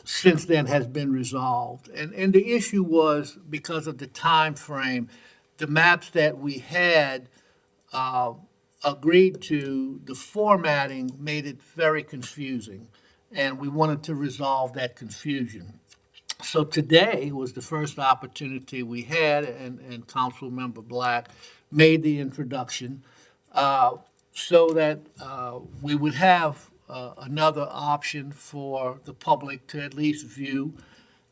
since then has been resolved. And the issue was because of the time frame, the maps that we had agreed to, the formatting made it very confusing. And we wanted to resolve that confusion. So today was the first opportunity we had, and Councilmember Black made the introduction so that we would have another option for the public to at least view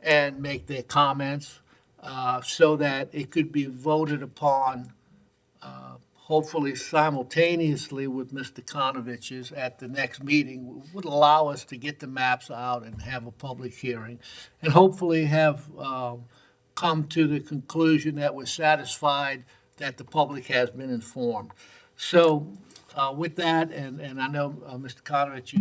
and make their comments so that it could be voted upon hopefully simultaneously with Mr. Konovich's at the next meeting, would allow us to get the maps out and have a public hearing, and hopefully have come to the conclusion that we're satisfied that the public has been informed. So with that, and I know, Mr. Konovich,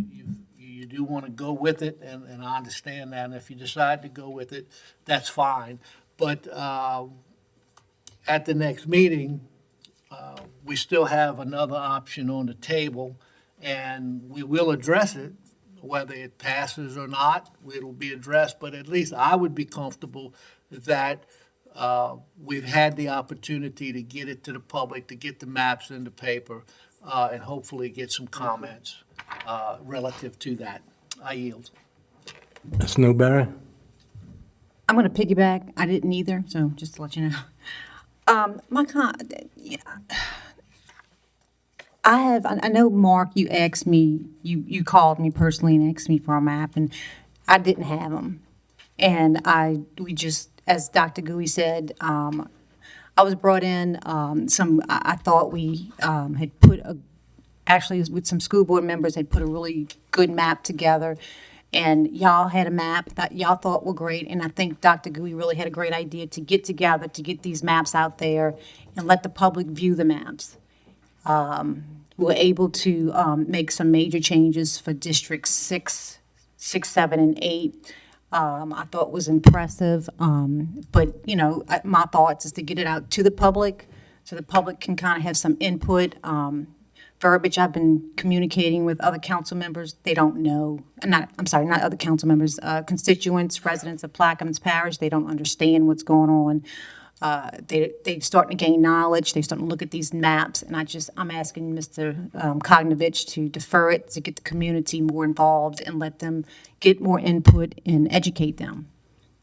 you do want to go with it, and I understand that, and if you decide to go with it, that's fine. But at the next meeting, we still have another option on the table, and we will address it. Whether it passes or not, it'll be addressed, but at least I would be comfortable that we've had the opportunity to get it to the public, to get the maps in the paper, and hopefully get some comments relative to that. I yield. Ms. Newberry? I'm going to piggyback. I didn't either, so just to let you know. I know, Mark, you asked me, you called me personally and asked me for a map, and I didn't have them. And we just, as Dr. Gui said, I was brought in, I thought we had put actually with some school board members, had put a really good map together. And y'all had a map that y'all thought were great, and I think Dr. Gui really had a great idea to get together, to get these maps out there and let the public view the maps. We're able to make some major changes for District 6, 7, and 8. I thought was impressive, but, my thoughts is to get it out to the public so the public can kind of have some input. Verbiage I've been communicating with other council members, they don't know, not other council members, constituents, residents of Plaquemines Parish, they don't understand what's going on. They starting to gain knowledge, they starting to look at these maps, and I'm asking Mr. Kognovich to defer it, to get the community more involved and let them get more input and educate them.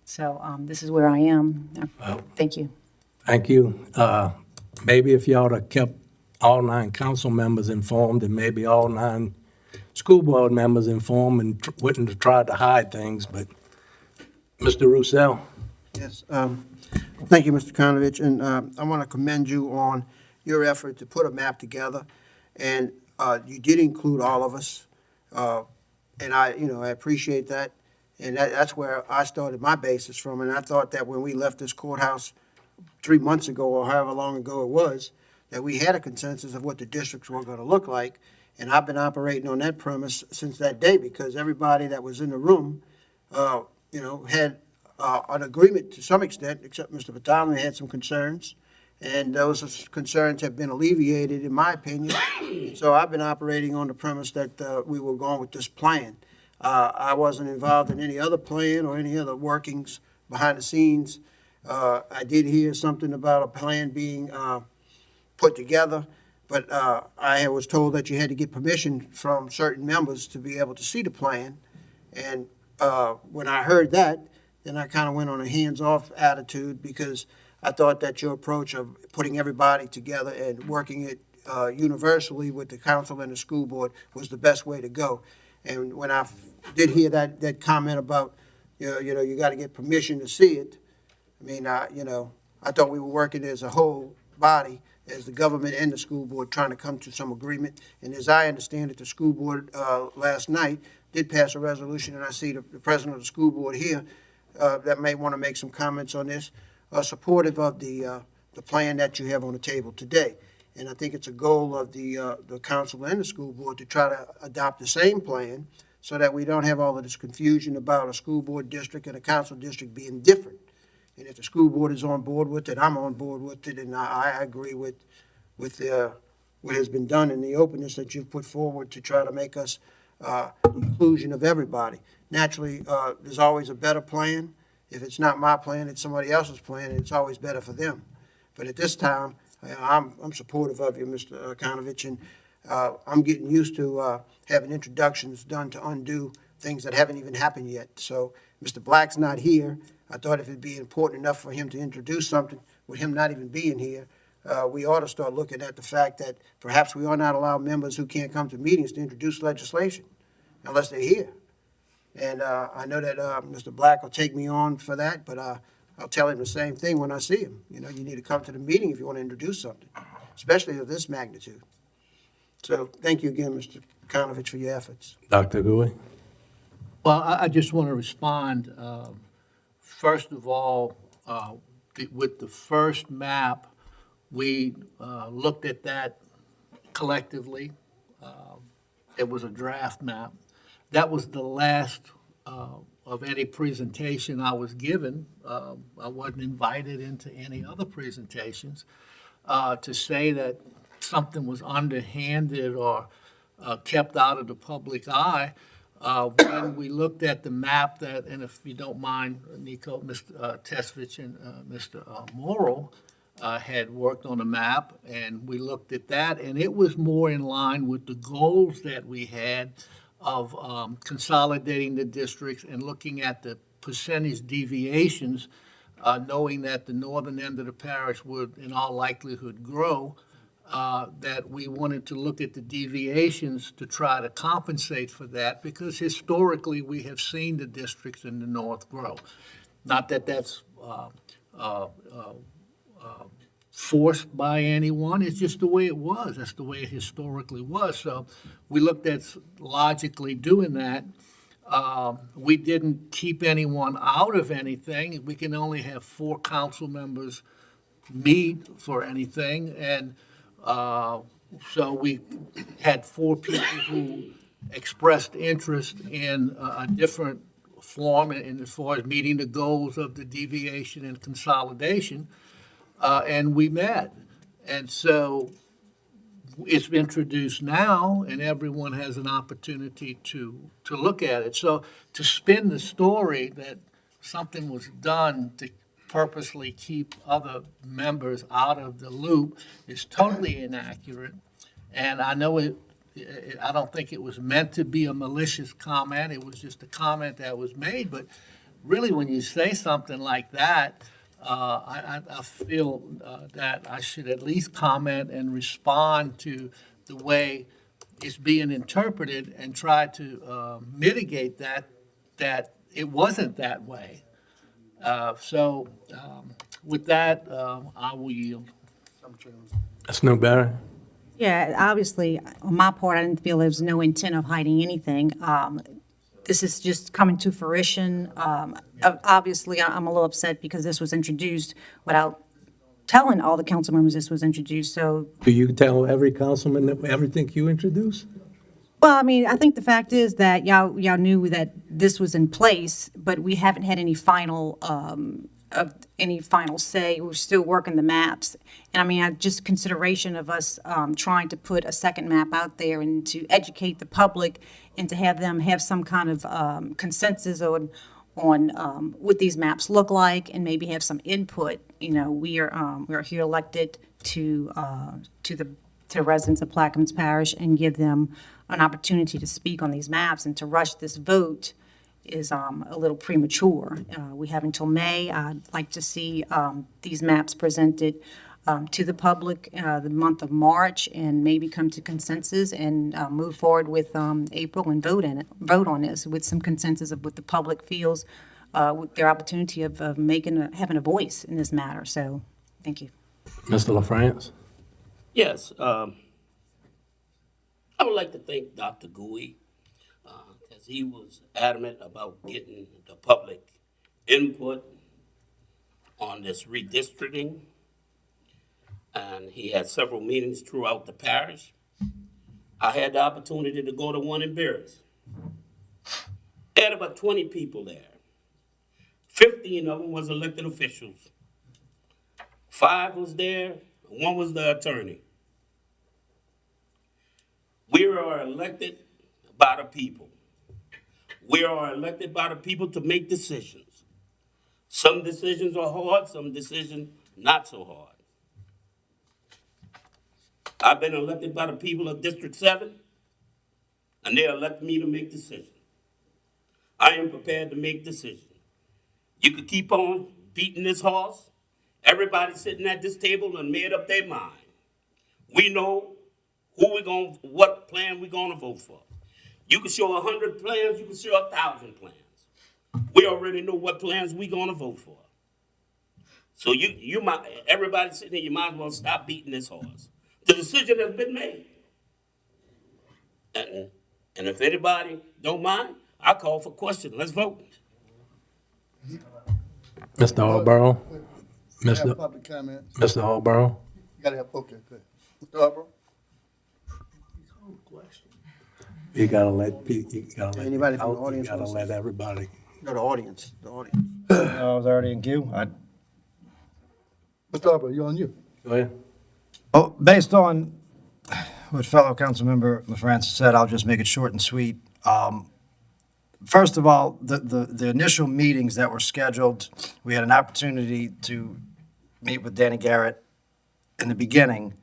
So this is where I am. Thank you. Thank you. Maybe if y'all have kept all 9 council members informed and maybe all 9 school board members informed and wouldn't have tried to hide things, but Mr. Roussel? Yes, thank you, Mr. Konovich, and I want to commend you on your effort to put a map together, and you did include all of us, and I appreciate that, and that's where I started my basis from, and I thought that when we left this courthouse 3 months ago, or however long ago it was, that we had a consensus of what the districts were going to look like, and I've been operating on that premise since that day, because everybody that was in the room, had an agreement to some extent, except Mr. Etal had some concerns, and those concerns have been alleviated, in my opinion. So I've been operating on the premise that we were going with this plan. I wasn't involved in any other plan or any other workings behind the scenes. I did hear something about a plan being put together, but I was told that you had to get permission from certain members to be able to see the plan. And when I heard that, then I kind of went on a hands-off attitude, because I thought that your approach of putting everybody together and working it universally with the council and the school board was the best way to go. And when I did hear that comment about, you got to get permission to see it, I mean, I thought we were working as a whole body, as the government and the school board, trying to come to some agreement. And as I understand it, the school board last night did pass a resolution, and I see the president of the school board here that may want to make some comments on this, supportive of the plan that you have on the table today. And I think it's a goal of the council and the school board to try to adopt the same plan, so that we don't have all of this confusion about a school board district and a council district being different. And if the school board is on board with it, I'm on board with it, and I agree with what has been done and the openness that you've put forward to try to make us inclusion of everybody. Naturally, there's always a better plan. If it's not my plan, it's somebody else's plan, and it's always better for them. But at this time, I'm supportive of you, Mr. Konovich, and I'm getting used to having introductions done to undo things that haven't even happened yet. So Mr. Black's not here. I thought if it'd be important enough for him to introduce something, with him not even being here, we ought to start looking at the fact that perhaps we ought not allow members who can't come to meetings to introduce legislation unless they're here. And I know that Mr. Black will take me on for that, but I'll tell him the same thing when I see him. You know, you need to come to the meeting if you want to introduce something, especially of this magnitude. So thank you again, Mr. Kanovich, for your efforts. Dr. Gui? Well, I just want to respond. First of all, with the first map, we looked at that collectively. It was a draft map. That was the last of any presentation I was given. I wasn't invited into any other presentations. To say that something was underhanded or kept out of the public eye, when we looked at the map that, and if you don't mind, Nico, Mr. Teswich and Mr. Morrow had worked on a map, and we looked at that, and it was more in line with the goals that we had of consolidating the districts and looking at the percentage deviations, knowing that the northern end of the parish would in all likelihood grow, that we wanted to look at the deviations to try to compensate for that, because historically we have seen the districts in the north grow. Not that that's forced by anyone, it's just the way it was. That's the way it historically was. So we looked at logically doing that. We didn't keep anyone out of anything. We can only have 4 council members meet for anything, and so we had 4 people who expressed interest in a different form in as far as meeting the goals of the deviation and consolidation, and we met. And so it's introduced now, and everyone has an opportunity to look at it. So to spin the story that something was done to purposely keep other members out of the loop is totally inaccurate. And I know I don't think it was meant to be a malicious comment. It was just a comment that was made. But really, when you say something like that, I feel that I should at least comment and respond to the way it's being interpreted and try to mitigate that it wasn't that way. So with that, I will yield. Ms. Newberry? Yeah, obviously, on my part, I didn't feel there was no intent of hiding anything. This is just coming to fruition. Obviously, I'm a little upset because this was introduced without telling all the council members this was introduced, so. Do you tell every councilman everything you introduce? Well, I mean, I think the fact is that y'all knew that this was in place, but we haven't had any final say. We're still working the maps. And I mean, just consideration of us trying to put a second map out there and to educate the public and to have them have some kind of consensus on what these maps look like and maybe have some input. You know, we're here elected to residents of Plaquemines Parish and give them an opportunity to speak on these maps, and to rush this vote is a little premature. We have until May. I'd like to see these maps presented to the public the month of March, and maybe come to consensus and move forward with April and vote on this with some consensus of what the public feels with their opportunity of having a voice in this matter. So, thank you. Mr. LaFrance? Yes, I would like to thank Dr. Gui, because he was adamant about getting the public input on this redistricting. And he had several meetings throughout the parish. I had the opportunity to go to one in Parish. They had about 20 people there. 15 of them was elected officials. 5 was there, 1 was the attorney. We are elected by the people. We are elected by the people to make decisions. Some decisions are hard, some decisions not so hard. I've been elected by the people of District 7, and they elected me to make decisions. I am prepared to make decisions. You could keep on beating this horse. Everybody sitting at this table and made up their mind. We know what plan we're gonna vote for. You can show 100 plans, you can show 1,000 plans. We already know what plans we're gonna vote for. So you might, everybody sitting there, you might as well stop beating this horse. The decision has been made. And if anybody don't mind, I call for question. Let's vote. Mr. Alborough, Have Mr. public comments. Mr. Alborough, You gotta have, okay, good. Mr. Arbor? you gotta let, you gotta let. Anybody from the You audience gotta wants to- let everybody. No, the audience, the audience. I was already in queue. Mr. Arbor, you on you? Go ahead. Well, based on what fellow Councilmember LaFrance said, I'll just make it short and sweet. First of all, the initial meetings that were scheduled, we had an opportunity to meet with Danny Garrett in the beginning.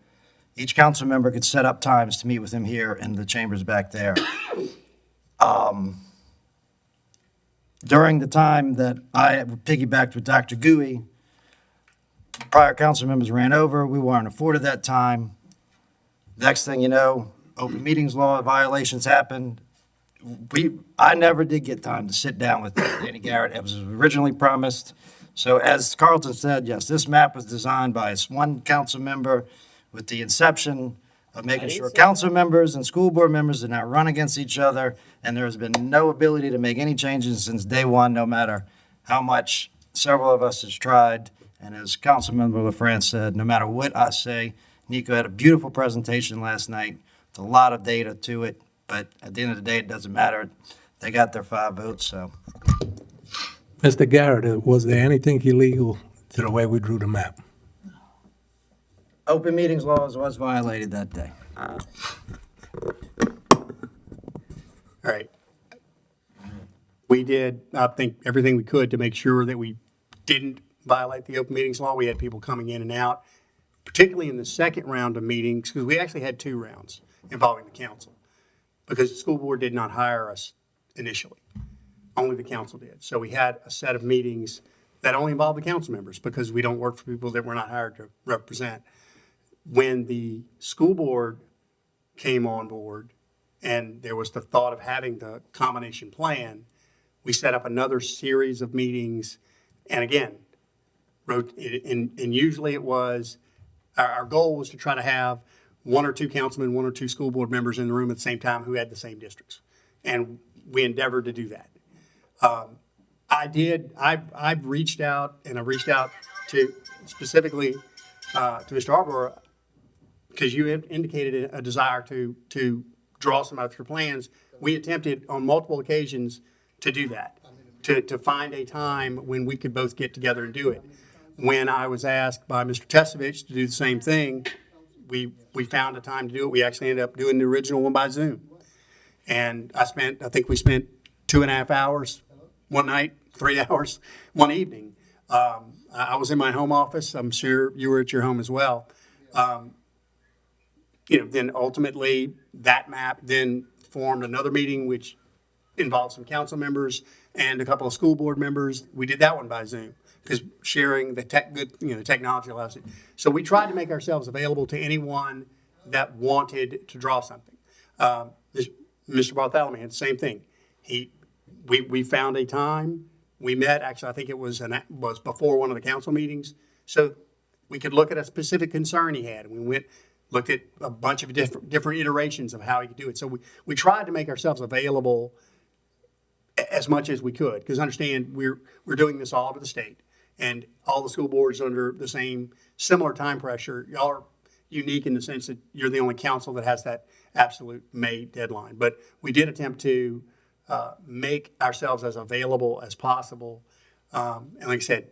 Each council member could set up times to meet with him here in the chambers back there. During the time that I piggybacked with Dr. Gui, prior council members ran over, we weren't afforded that time. Next thing you know, open meetings law violations happened. I never did get time to sit down with Danny Garrett. It was originally promised. So as Carlton said, yes, this map was designed by one council member with the inception of making sure council members and school board members did not run against each other. And there has been no ability to make any changes since day one, no matter how much several of us has tried. And as Councilmember LaFrance said, no matter what I say, Nico had a beautiful presentation last night with a lot of data to it. But at the end of the day, it doesn't matter. They got their 5 votes, so. Mr. Garrett, was there anything illegal to the way we drew the map? Open meetings laws was violated that day. All right. We did, I think, everything we could to make sure that we didn't violate the open meetings law. We had people coming in and out, particularly in the second round of meetings, because we actually had 2 rounds involving the council, because the school board did not hire us initially. Only the council did. So we had a set of meetings that only involved the council members, because we don't work for people that we're not hired to represent. When the school board came on board and there was the thought of having the combination plan, we set up another series of meetings. And again, and usually it was, our goal was to try to have 1 or 2 councilmen, 1 or 2 school board members in the room at the same time who had the same districts. And we endeavored to do that. I've reached out, and I've reached out to specifically to Mr. Arbor, because you have indicated a desire to draw some extra plans. We attempted on multiple occasions to do that, to find a time when we could both get together and do it. When I was asked by Mr. Teswich to do the same thing, we found a time to do it. We actually ended up doing the original one by Zoom. And I think we spent 2.5 hours one night, 3 hours one evening. I was in my home office. I'm sure you were at your home as well. Then ultimately that map then formed another meeting, which involved some council members and a couple of school board members. We did that one by Zoom, because sharing the technology allows it. So we tried to make ourselves available to anyone that wanted to draw something. Mr. Bartholomew had the same thing. We found a time. We met, actually, I think it was before one of the council meetings, so we could look at a specific concern he had. We looked at a bunch of different iterations of how he could do it. So we tried to make ourselves available as much as we could, because understand, we're doing this all over the state, and all the school boards under the same similar time pressure. Y'all are unique in the sense that you're the only council that has that absolute May deadline. But we did attempt to make ourselves as available as possible. And like I said,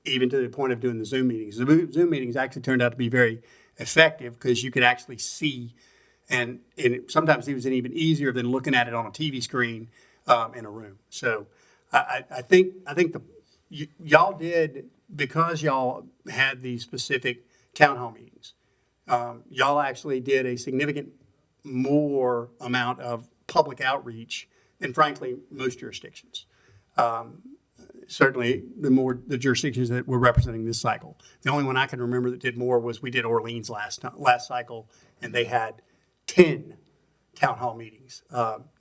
even to the point of doing the Zoom meetings. The Zoom meetings actually turned out to be very effective, because you could actually see, and sometimes it was even easier than looking at it on a TV screen in a room. So I think y'all did, because y'all had these specific town hall meetings, y'all actually did a significant more amount of public outreach than, frankly, most jurisdictions. Certainly the jurisdictions that were representing this cycle. The only one I can remember that did more was we did Orleans last cycle, and they had 10 town hall meetings,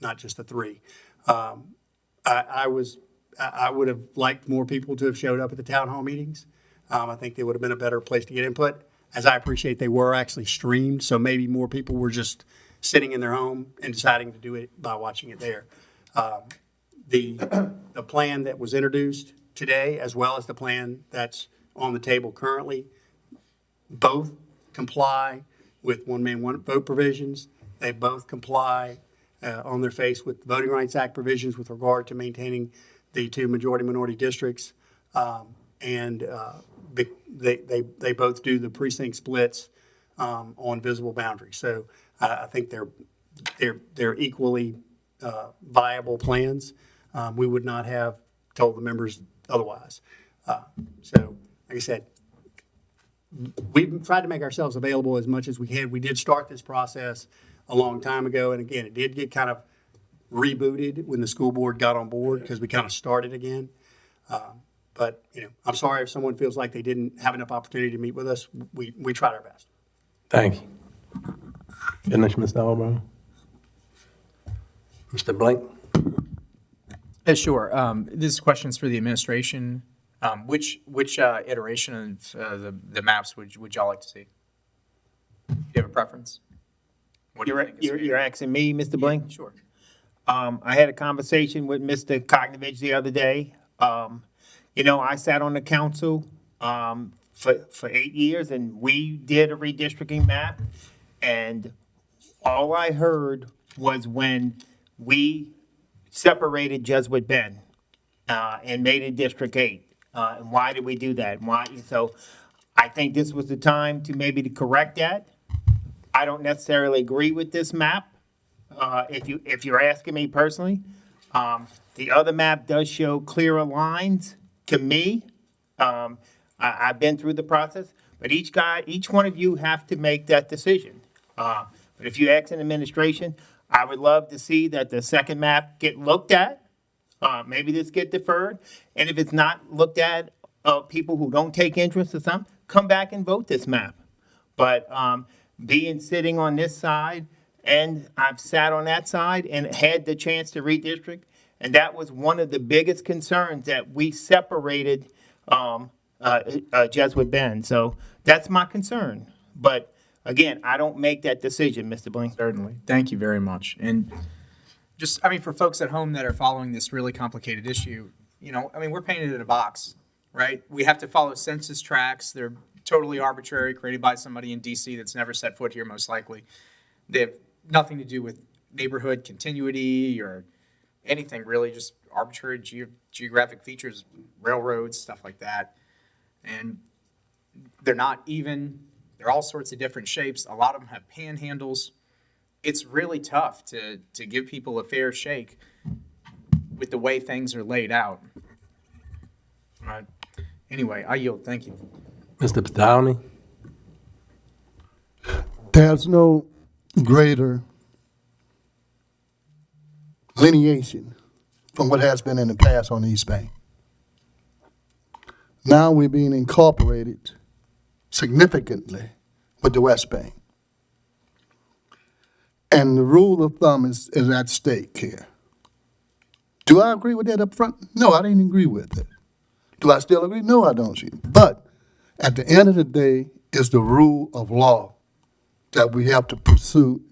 not just the 3. I would have liked more people to have showed up at the town hall meetings. I think they would have been a better place to get input. As I appreciate, they were actually streamed, so maybe more people were just sitting in their home and deciding to do it by watching it there. The plan that was introduced today, as well as the plan that's on the table currently, both comply with one man, one vote provisions. They both comply on their face with Voting Rights Act provisions with regard to maintaining the two majority-minority districts. They both do the precinct splits on visible boundaries. So I think they're equally viable plans. We would not have told the members otherwise. So, like I said, we've tried to make ourselves available as much as we can. We did start this process a long time ago, and again, it did get kind of rebooted when the school board got on board because we kind of started again. But, I'm sorry if someone feels like they didn't have enough opportunity to meet with us. We tried our best. Thank you. Finish, Mr. Albright. Mr. Blank? Sure. This question's for the administration. Which iteration of the maps would y'all like to see? Do you have a preference? What do you think is fair? You're asking me, Mr. Bling? Sure. I had a conversation with Mr. Cognovich the other day. I sat on the council for 8 years, and we did a redistricting map. And all I heard was when we separated Jesuit Bend and made it District 8. And why did we do that? Why? So I think this was the time to maybe to correct that. I don't necessarily agree with this map. If you're asking me personally, the other map does show clearer lines to me. I've been through the process, but each one of you have to make that decision. But if you ask an administration, I would love to see that the second map get looked at. Maybe this get deferred, and if it's not looked at, people who don't take interest in something, come back and vote this map. But sitting on this side, and I've sat on that side and had the chance to redistrict, and that was one of the biggest concerns that we separated Jesuit Bend. So that's my concern. But again, I don't make that decision, Mr. Bling. Certainly. Thank you very much. And for folks at home that are following this really complicated issue, we're painted in a box, right? We have to follow census tracts. They're totally arbitrary, created by somebody in DC that's never set foot here, most likely. They have nothing to do with neighborhood continuity or anything really, just arbitrary geographic features, railroads, stuff like that. And they're not even, they're all sorts of different shapes. A lot of them have panhandles. It's really tough to give people a fair shake with the way things are laid out. Right. Anyway, I yield. Thank you. Mr. Downey? There's no greater lineation from what has been in the past on the East Bank. Now we're being incorporated significantly with the West Bank. And the rule of thumb is at stake here. Do I agree with that up front? No, I didn't agree with it. Do I still agree? No, I don't. But at the end of the day, it's the rule of law that we have to pursue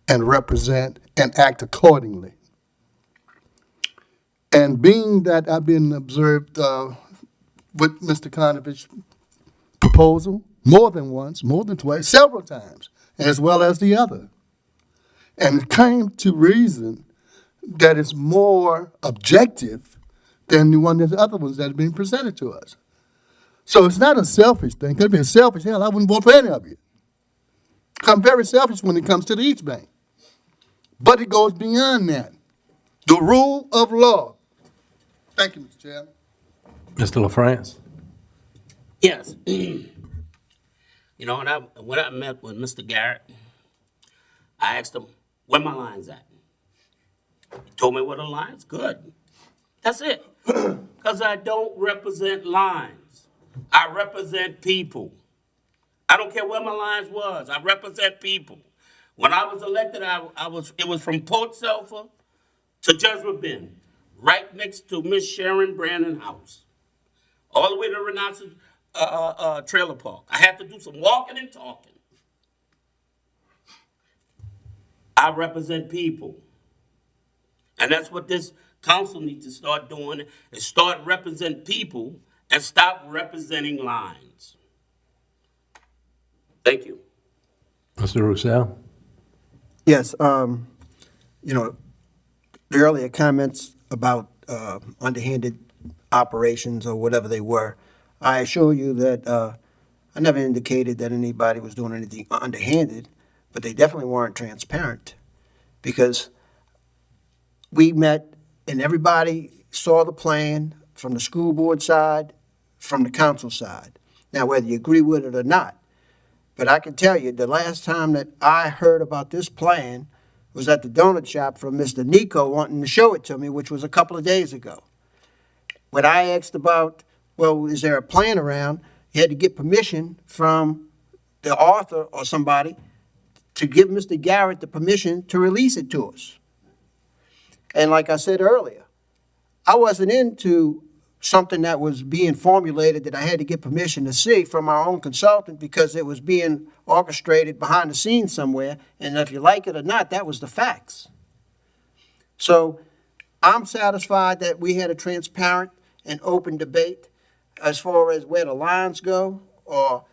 and represent and act accordingly. And being that I've been observed with Mr. Conovich's proposal more than once, more than twice, several times, as well as the other, and it came to reason that it's more objective than the other ones that have been presented to us. So it's not a selfish thing. It could be a selfish, hell, I wouldn't vote for any of you. I'm very selfish when it comes to the East Bank. But it goes beyond that. The rule of law. Thank you, Mr. Chairman. Mr. LaFrance? Yes. When I met with Mr. Garrett, I asked him, where my line's at? He told me where the line's good. That's it. Because I don't represent lines. I represent people. I don't care where my lines was. I represent people. When I was elected, it was from Port Sulphur to Jesuit Bend, right next to Miss Sharon Brandon House, all the way to trailer park. I had to do some walking and talking. I represent people. And that's what this council needs to start doing, is start representing people and stop representing lines. Thank you. Mr. Roussel? Yes, you know, the earlier comments about underhanded operations or whatever they were, I assure you that I never indicated that anybody was doing anything underhanded, but they definitely weren't transparent, because we met and everybody saw the plan from the school board side, from the council side. Now, whether you agree with it or not, but I can tell you, the last time that I heard about this plan was at the donut shop from Mr. Nico wanting to show it to me, which was a couple of days ago. When I asked about, well, is there a plan around, you had to get permission from the author or somebody to give Mr. Garrett the permission to release it to us. And like I said earlier, I wasn't into something that was being formulated that I had to get permission to see from our own consultant, because it was being orchestrated behind the scenes somewhere. And if you like it or not, that was the facts. So I'm satisfied that we had a transparent and open debate as far as where the lines go, or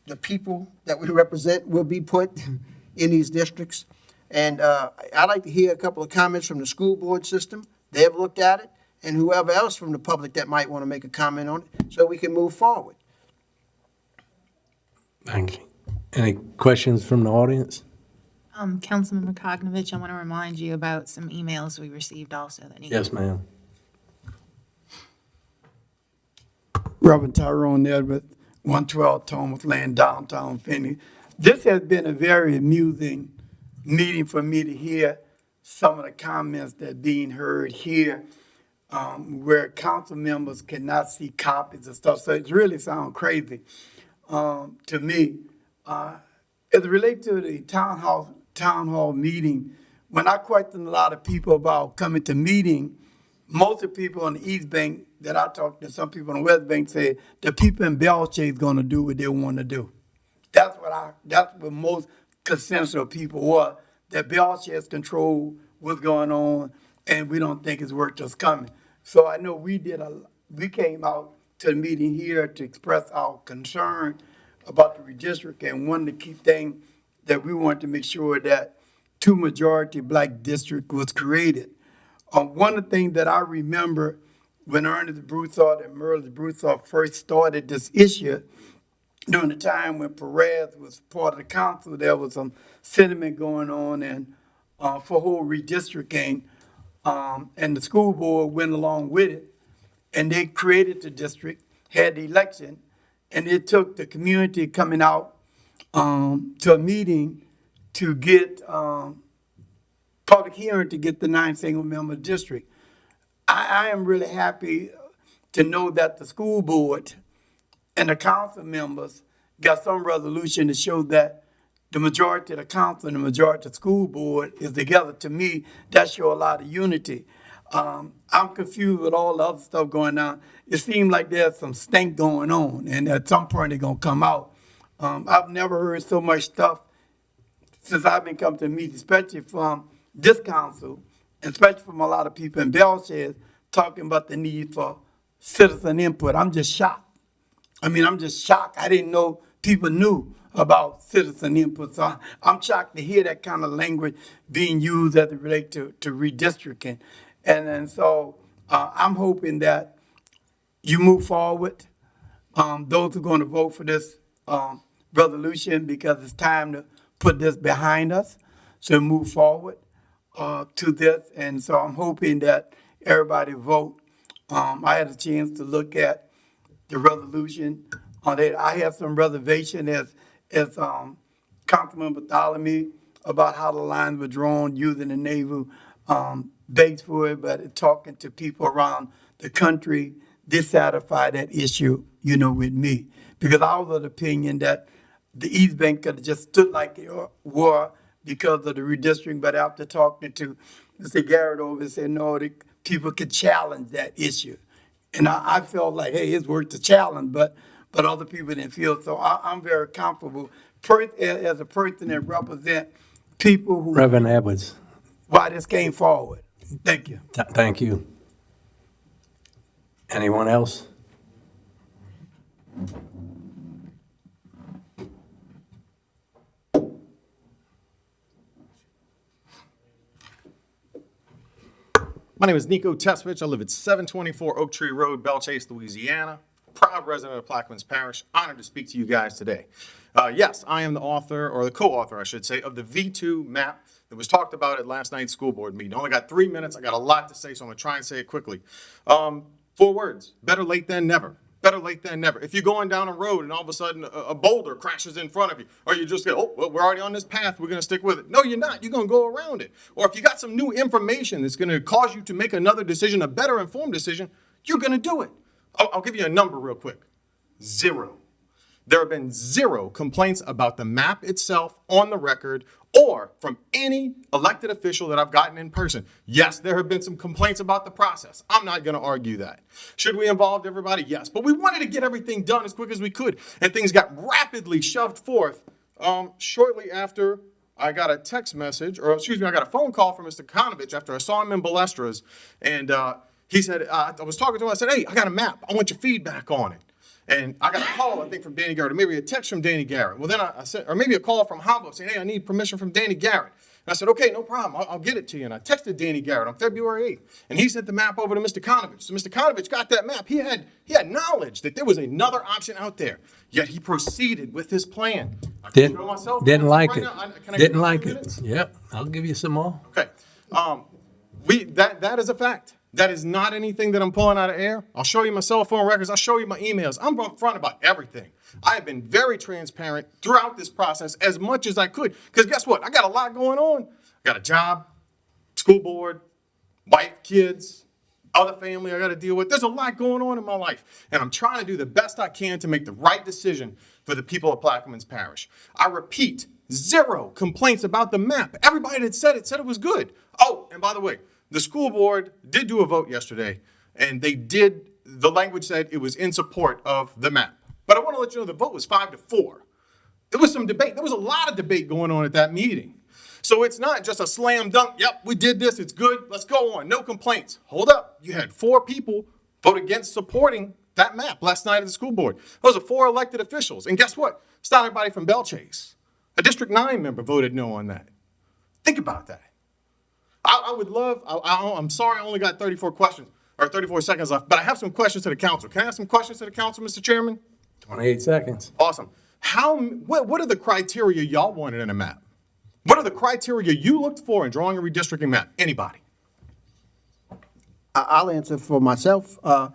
the people that we represent will be put in these districts. And I'd like to hear a couple of comments from the school board system. They've looked at it, and whoever else from the public that might want to make a comment on it, so we can move forward. Thank you. Any questions from the audience? Councilmember Kognovich, I want to remind you about some emails we received also that need. Yes, ma'am. Reverend Tyrone Edwards, 112 Thomas Lane, downtown Phoenix. This has been a very amusing meeting for me to hear some of the comments that are being heard here, where council members cannot see copies of stuff. So it really sounds crazy to me. As it relates to the town hall meeting, when I question a lot of people about coming to meeting, most of the people on the East Bank that I talked to, some people on the West Bank, say the people in Belchase is going to do what they want to do. That's what most consensus of people were, that Belchase control what's going on, and we don't think it's worth us coming. So I know we came out to the meeting here to express our concern about the redistricting, and one of the key things that we wanted to make sure that two majority black district was created. One of the things that I remember when Ernest Broussard and Merle Broussard first started this issue, during the time when Perez was part of the council, there was some sentiment going on and for whole redistricting, and the school board went along with it, and they created the district, had the election, and it took the community coming out to a meeting to get public hearing to get the 9 single-member district. I am really happy to know that the school board and the council members got some resolution to show that the majority of the council and the majority of the school board is together. To me, that shows a lot of unity. I'm confused with all the other stuff going on. It seems like there's some stink going on, and at some point they're going to come out. I've never heard so much stuff since I've been coming to meet, especially from this council, and especially from a lot of people in Belchase, talking about the need for citizen input. I'm just shocked. I'm just shocked. I didn't know people knew about citizen input. So I'm shocked to hear that kind of language being used as it relates to redistricting. And so I'm hoping that you move forward. Those who are going to vote for this resolution, because it's time to put this behind us, so move forward to this. And so I'm hoping that everybody vote. I had a chance to look at the resolution on it. I have some reservation as Councilman Bartholomew about how the lines were drawn using the naval base for it, but talking to people around the country dissatisfied that issue, with me. Because I was of the opinion that the East Bank could have just stood like they were because of the redistricting, but after talking to Mr. Garrett over, said, no, the people could challenge that issue. And I felt like, hey, it's worth the challenge, but but other people didn't feel so. I'm very comfortable as a person that represent people who, Reverend Edwards, why this came forward. Thank you. thank you. Anyone else? My name is Nico Teswich. I live at 724 Oak Tree Road, Belchase, Louisiana. Proud resident of Plaquemines Parish. Honored to speak to you guys today. Yes, I am the author, or the co-author, I should say, of the V2 map that was talked about at last night's school board meeting. Only got 3 minutes. I got a lot to say, so I'm going to try and say it quickly. 4 words. Better late than never. Better late than never. If you're going down a road and all of a sudden a boulder crashes in front of you, or you just go, oh, well, we're already on this path, we're going to stick with it. No, you're not. You're going to go around it. Or if you got some new information that's going to cause you to make another decision, a better informed decision, you're going to do it. I'll give you a number real quick. 0. There have been 0 complaints about the map itself on the record or from any elected official that I've gotten in person. Yes, there have been some complaints about the process. I'm not going to argue that. Should we involve everybody? Yes. But we wanted to get everything done as quick as we could, and things got rapidly shoved forth shortly after I got a text message, or excuse me, I got a phone call from Mr. Konovich after I saw him in Balestras, and he said, I was talking to him, I said, hey, I got a map. I want your feedback on it. And I got a call, I think, from Danny Garrett, or maybe a text from Danny Garrett. Well, then I said, or maybe a call from Hambo saying, hey, I need permission from Danny Garrett. And I said, okay, no problem. I'll get it to you. And I texted Danny Garrett on February 8th, and he sent the map over to Mr. Konovich. So Mr. Konovich got that map. He had knowledge that there was another option out there, yet he proceeded with his plan. I can show myself Didn't like right it. now. Can I Didn't give you like 3 it. minutes? Yep, I'll give you some more. Okay. That is a fact. That is not anything that I'm pulling out of air. I'll show you my cell phone records. I'll show you my emails. I'm upfront about everything. I have been very transparent throughout this process as much as I could. Because guess what? I got a lot going on. I got a job, school board, wife, kids, other family I got to deal with. There's a lot going on in my life. And I'm trying to do the best I can to make the right decision for the people of Plaquemines Parish. I repeat, 0 complaints about the map. Everybody that said it was good. Oh, and by the way, the school board did do a vote yesterday, and the language said it was in support of the map. But I want to let you know the vote was 5-4. There was some debate. There was a lot of debate going on at that meeting. So it's not just a slam dunk, yep, we did this, it's good, let's go on, no complaints. Hold up, you had 4 people vote against supporting that map last night at the school board. Those are 4 elected officials, and guess what? It's not everybody from Belchase. A District 9 member voted no on that. Think about that. I would love, I'm sorry I only got 34 seconds left, but I have some questions to the council. Can I ask some questions to the council, Mr. Chairman? 28 seconds. Awesome. What are the criteria y'all wanted in a map? What are the criteria you looked for in drawing a redistricting map? Anybody? I'll answer for myself, that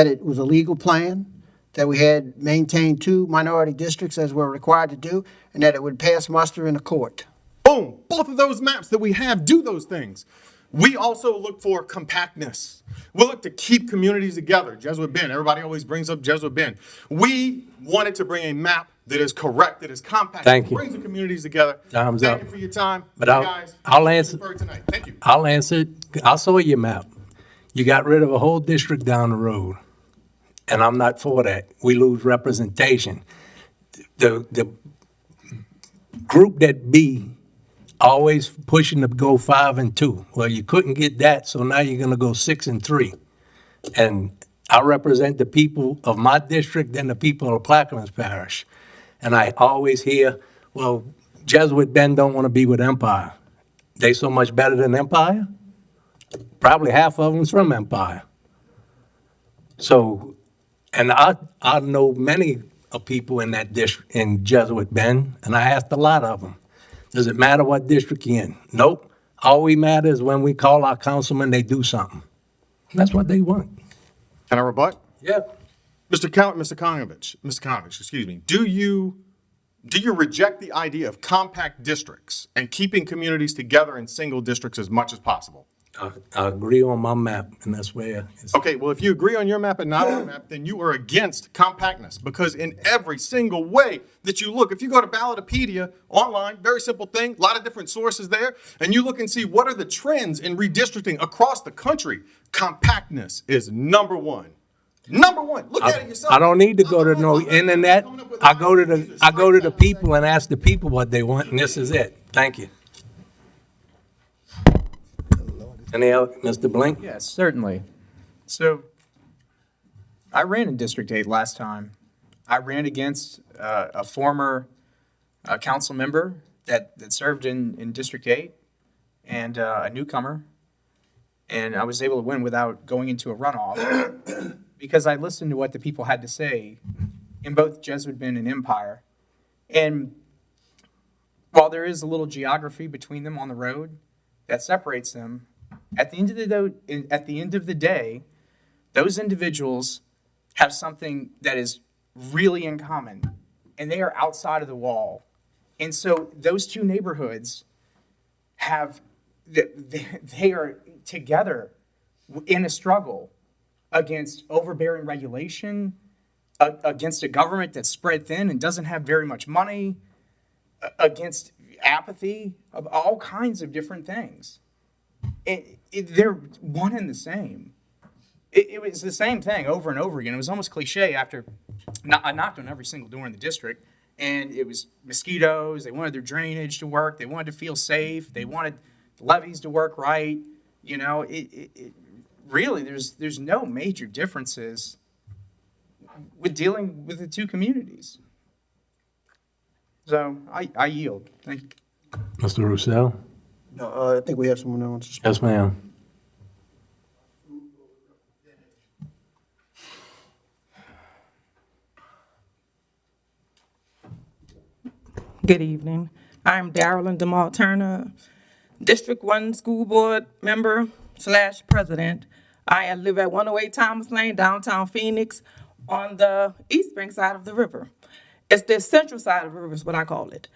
it was a legal plan, that we had maintained 2 minority districts as we're required to do, and that it would pass muster in a court. Boom. Both of those maps that we have do those things. We also look for compactness. We look to keep communities together. Jesuit Bend, everybody always brings up Jesuit Bend. We wanted to bring a map that is correct, that is compact, Thank that you. brings the communities together. Time's Thank up. you for your time. But You I'll- guys, I'll answer- for tonight. Thank you. I'll answer it. I saw your map. You got rid of a whole district down the road, and I'm not for that. We lose representation. The group that be always pushing to go 5-2. Well, you couldn't get that, so now you're gonna go 6-3. And I represent the people of my district and the people of Plaquemines Parish. And I always hear, well, Jesuit Bend don't want to be with Empire. They so much better than Empire? Probably half of them's from Empire. So, and I know many of people in that district, in Jesuit Bend, and I asked a lot of them. Does it matter what district you're in? Nope. All we matter is when we call our councilman, they do something. That's what they want. Can I rebut? Yeah. Mr. Konovich, excuse me. Do you reject the idea of compact districts and keeping communities together in single districts as much as possible? I agree on my map, and that's where it's. Okay, well, if you agree on your map and not our map, then you are against compactness, because in every single way that you look, if you go to Ballotopedia online, very simple thing, a lot of different sources there, and you look and see what are the trends in redistricting across the country, compactness is number 1. Number one, look at it yourself. I don't need to go to no internet. I go to the people and ask the people what they want, and this is it. Thank you. Any other, Mr. Blink? Yes, certainly. So I ran in District 8 last time. I ran against a former council member that served in District 8 and a newcomer. And I was able to win without going into a runoff because I listened to what the people had to say in both Jesuit Bend and Empire. And while there is a little geography between them on the road that separates them, at the end of the day, those individuals have something that is really in common, and they are outside of the wall. And so those two neighborhoods they are together in a struggle against overbearing regulation, against a government that's spread thin and doesn't have very much money, against apathy, of all kinds of different things. They're one and the same. It was the same thing over and over again. It was almost cliche after I knocked on every single door in the district, and it was mosquitoes. They wanted their drainage to work. They wanted to feel safe. They wanted the levees to work right. You know, really, there's no major differences with dealing with the two communities. So I yield. Thank you. Mr. Roussel? No, I think we have someone that wants to speak. Yes, ma'am. Good evening. I'm Darylyn DeMalt Turner, District 1 School Board member / president. I live at 108 Thomas Lane, downtown Phoenix, on the East Bank side of the river. It's the central side of the river is what I call it.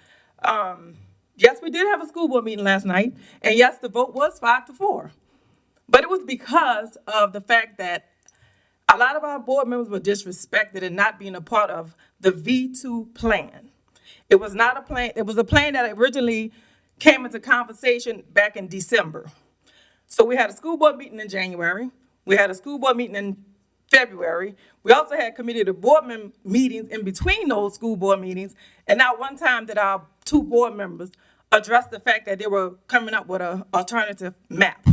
Yes, we did have a school board meeting last night, and yes, the vote was 5-4. But it was because of the fact that a lot of our board members were disrespected and not being a part of the V2 plan. It was not a plan, it was a plan that originally came into conversation back in December. So we had a school board meeting in January, we had a school board meeting in February. We also had committee of the board meetings in between those school board meetings, and not one time did our two board members address the fact that they were coming up with an alternative map.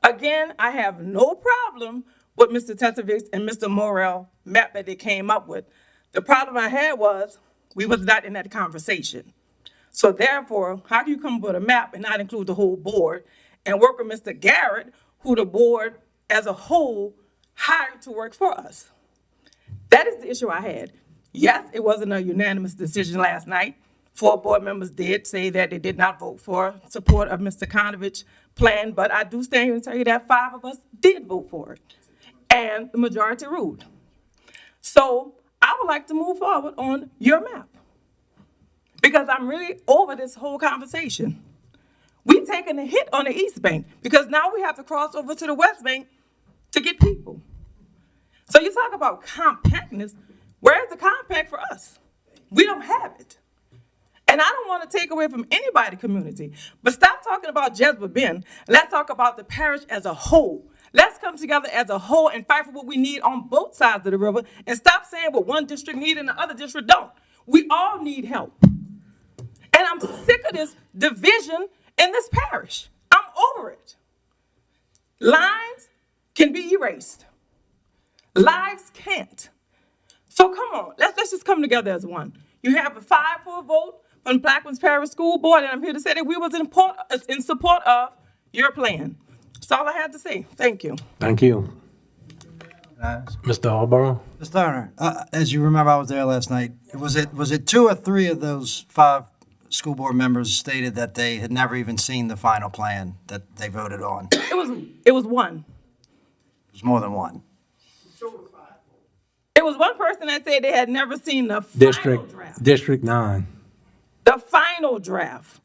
Again, I have no problem with Mr. Teswich and Mr. Morrell map that they came up with. The problem I had was we was not in that conversation. So therefore, how do you come up with a map and not include the whole board and work with Mr. Garrett, who the board as a whole hired to work for us? That is the issue I had. Yes, it wasn't a unanimous decision last night. 4 board members did say that they did not vote for support of Mr. Konovich's plan, but I do stand here and tell you that 5 of us did vote for it, and the majority ruled. So I would like to move forward on your map, because I'm really over this whole conversation. We've taken a hit on the East Bank, because now we have to cross over to the West Bank to get people. So you talk about compactness. Where's the compact for us? We don't have it. And I don't want to take away from anybody's community, but stop talking about Jesuit Bend. Let's talk about the parish as a whole. Let's come together as a whole and fight for what we need on both sides of the river, and stop saying what one district needs and the other district don't. We all need help. And I'm sick of this division in this parish. I'm over it. Lines can be erased. Lives can't. So come on, let's just come together as one. You have a 5-4 vote from Plaquemines Parish School Board, and I'm here to say that we was in support of your plan. That's all I had to say. Thank you. Thank you. Mr. Alborough? Mr. Turner, as you remember, I was there last night. Was it 2 or 3 of those 5 school board members stated that they had never even seen the final plan that they voted on? It was one. It was more than one. It was one person that said they had never seen the final draft. District 9. The final draft.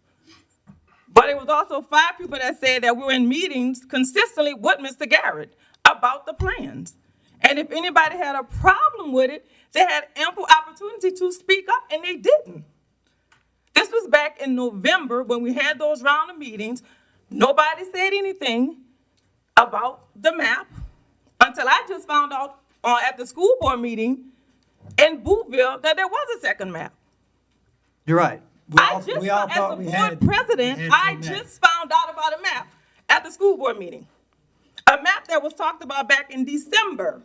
But it was also 5 people that said that we were in meetings consistently with Mr. Garrett about the plans. And if anybody had a problem with it, they had ample opportunity to speak up, and they didn't. This was back in November when we had those round of meetings. Nobody said anything about the map until I just found out at the school board meeting in Boothville that there was a second map. You're right. As a board president, I just found out about a map at the school board meeting. A map that was talked about back in December.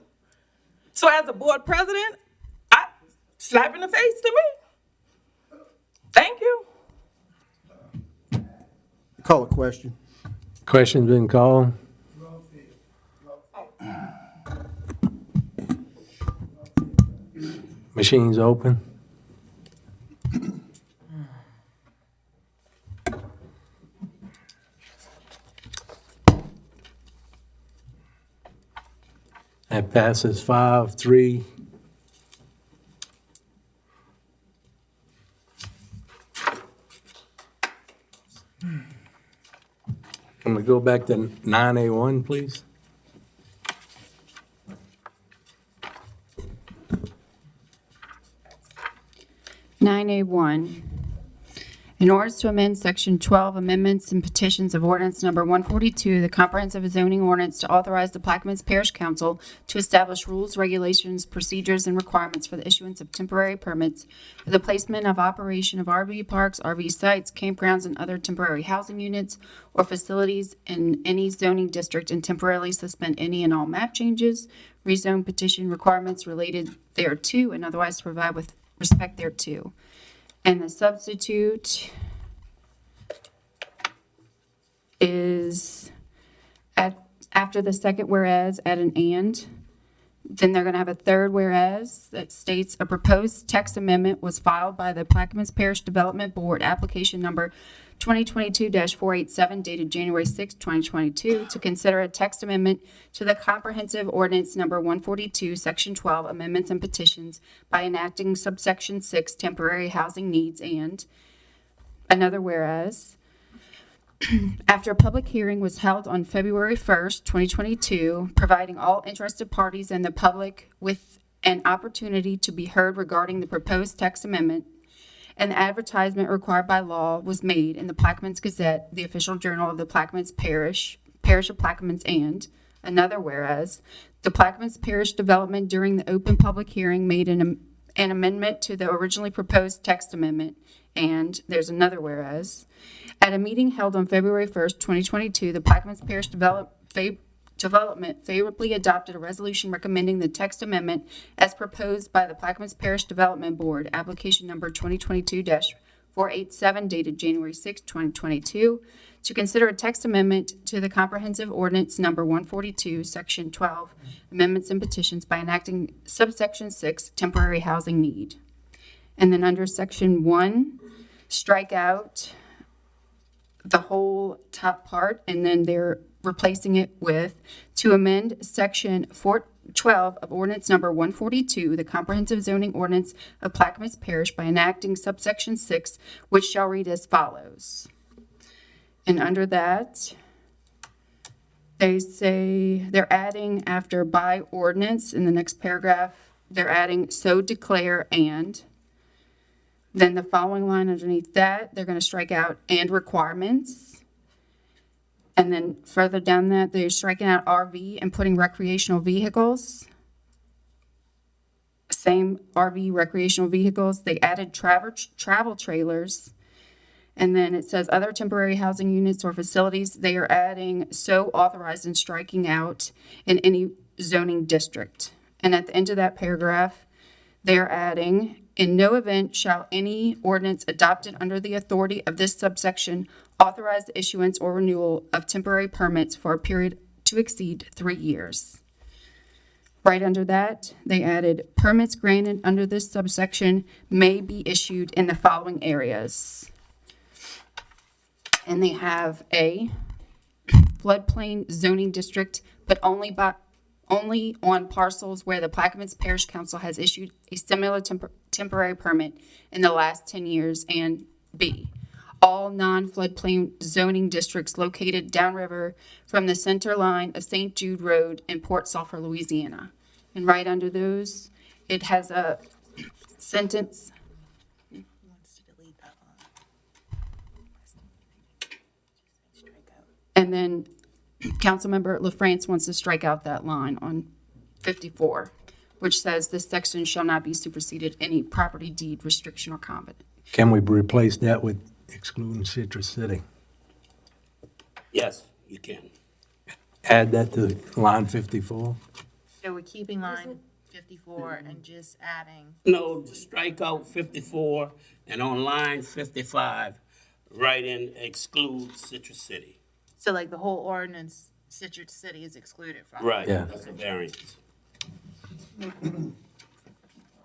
So as a board president, slap in the face to me. Thank you. Call a question. Question's been called. Machine's open. That passes 5-3. Can we go back to 9A1, please? (9A1). In order to amend Section 12, amendments and petitions of ordinance number 142, the comprehensive zoning ordinance to authorize the Plaquemines Parish Council to establish rules, regulations, procedures, and requirements for the issuance of temporary permits for the placement of operation of RV parks, RV sites, campgrounds, and other temporary housing units or facilities in any zoning district, and temporarily suspend any and all map changes, rezone petition requirements related thereto, and otherwise to provide with respect thereto. And the substitute is after the second whereas, add an and. Then they're going to have a third whereas that states a proposed text amendment was filed by the Plaquemines Parish Development Board, application number 2022-487, dated January 6, 2022, to consider a text amendment to the comprehensive ordinance number 142, section 12, amendments and petitions by enacting subsection 6, temporary housing needs, and another whereas. After a public hearing was held on February 1st, 2022, providing all interested parties and the public with an opportunity to be heard regarding the proposed text amendment, an advertisement required by law was made in the Plaquemines Gazette, the official journal of the Plaquemines Parish of Plaquemines, and another whereas, the Plaquemines Parish Development during the open public hearing made an amendment to the originally proposed text amendment, and there's another whereas. At a meeting held on February 1st, 2022, the Plaquemines Parish Development favorably adopted a resolution recommending the text amendment as proposed by the Plaquemines Parish Development Board, application number 2022-487, dated January 6, 2022, to consider a text amendment to the comprehensive ordinance number 142, section 12, amendments and petitions by enacting subsection 6, temporary housing need. And then under section 1, strike out the whole top part, and then they're replacing it with to amend section 412 of ordinance number 142, the comprehensive zoning ordinance of Plaquemines Parish, by enacting subsection 6, which shall read as follows. And under that, they say they're adding after by ordinance in the next paragraph, they're adding so declare and. Then the following line underneath that, they're going to strike out and requirements. And then further down that, they're striking out RV and putting recreational vehicles. Same RV, recreational vehicles. They added travel trailers. And then it says other temporary housing units or facilities. They are adding so authorized and striking out in any zoning district. And at the end of that paragraph, they're adding, in no event shall any ordinance adopted under the authority of this subsection authorize the issuance or renewal of temporary permits for a period to exceed 3 years. Right under that, they added permits granted under this subsection may be issued in the following areas. And they have a floodplain zoning district, but only on parcels where the Plaquemines Parish Council has issued a similar temporary permit in the last 10 years, and B, all non-floodplain zoning districts located downriver from the center line of St. Jude Road in Port Sulphur, Louisiana. And right under those, it has a sentence. And then Councilmember LaFrance wants to strike out that line on 54. which says this section shall not be superseded any property deed restriction or covenant. Can we replace that with excluding Citrus City? Yes, you can. Add that to line 54? So we're keeping line 54 and just adding, No, just strike out 54, and on line 55, write in exclude Citrus City. so like the whole ordinance, Citrus City is excluded from. it. Right, Yeah. that's a variance.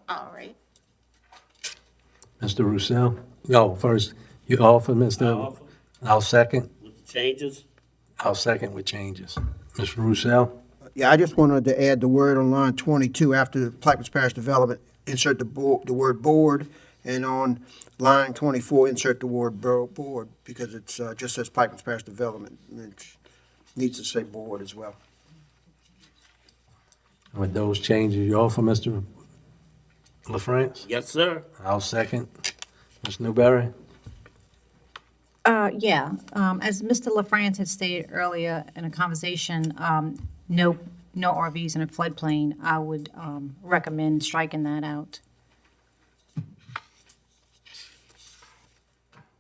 All right. Mr. Roussel? No, first, you offer, Mr. offer. I'll second. With the changes? I'll second with changes. Mr. Roussel? Yeah, I just wanted to add the word on line 22 after Plaquemines Parish Development, insert the word board, and on line 24, insert the word board, because it's just says Plaquemines Parish Development. And it needs to say board as well. With those changes, you offer, Mr. LaFrance? Yes, sir. I'll second. Ms. Newberry? Yeah, as Mr. LaFrance had stated earlier in a conversation, no RVs in a floodplain, I would recommend striking that out.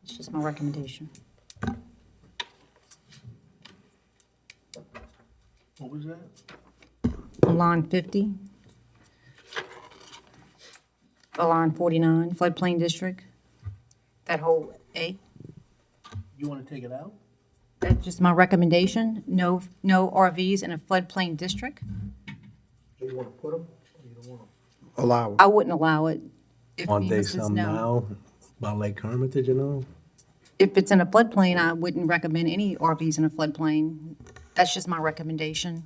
It's just my recommendation. What was that? On line 50. Or line 49, floodplain district. That whole A. You want to take it out? That's just my recommendation. No RVs in a floodplain district. Do you want to put them, or you don't want them? Allow it. I wouldn't allow it. If One day, FEMA says some no. now, about Lake Hermitage, you know? If it's in a floodplain, I wouldn't recommend any RVs in a floodplain. That's just my recommendation.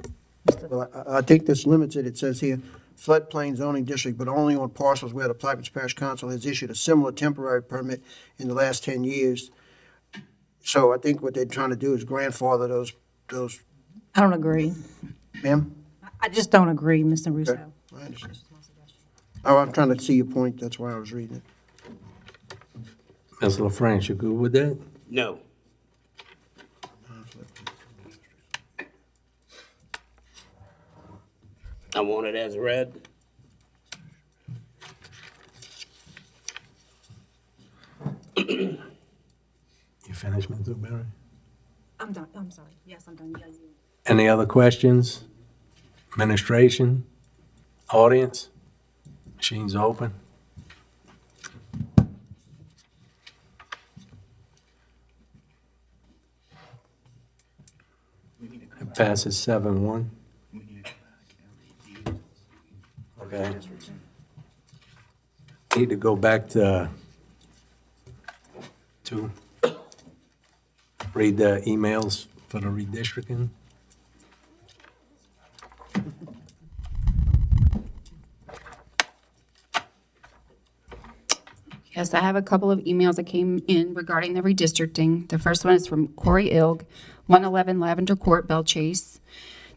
Well, I think this limits it. It says here, floodplain zoning district, but only on parcels where the Plaquemines Parish Council has issued a similar temporary permit in the last 10 years. So I think what they're trying to do is grandfather those, I don't agree. ma'am? I just don't agree, Mr. Russo. I understand. Oh, I'm trying to see your point. That's why I was reading it. Ms. LaFrance, you good with that? No. I want it as read. You finished, Ms. Newberry? I'm done, I'm sorry. Yes, I'm done. You guys- Any other questions? Administration? Audience? Machines open. It passes 7-1. Okay. Need to go back to read the emails for the redistricting. Yes, I have a couple of emails that came in regarding the redistricting. The first one is from Corey Ilg, 111 Lavender Court, Belchase.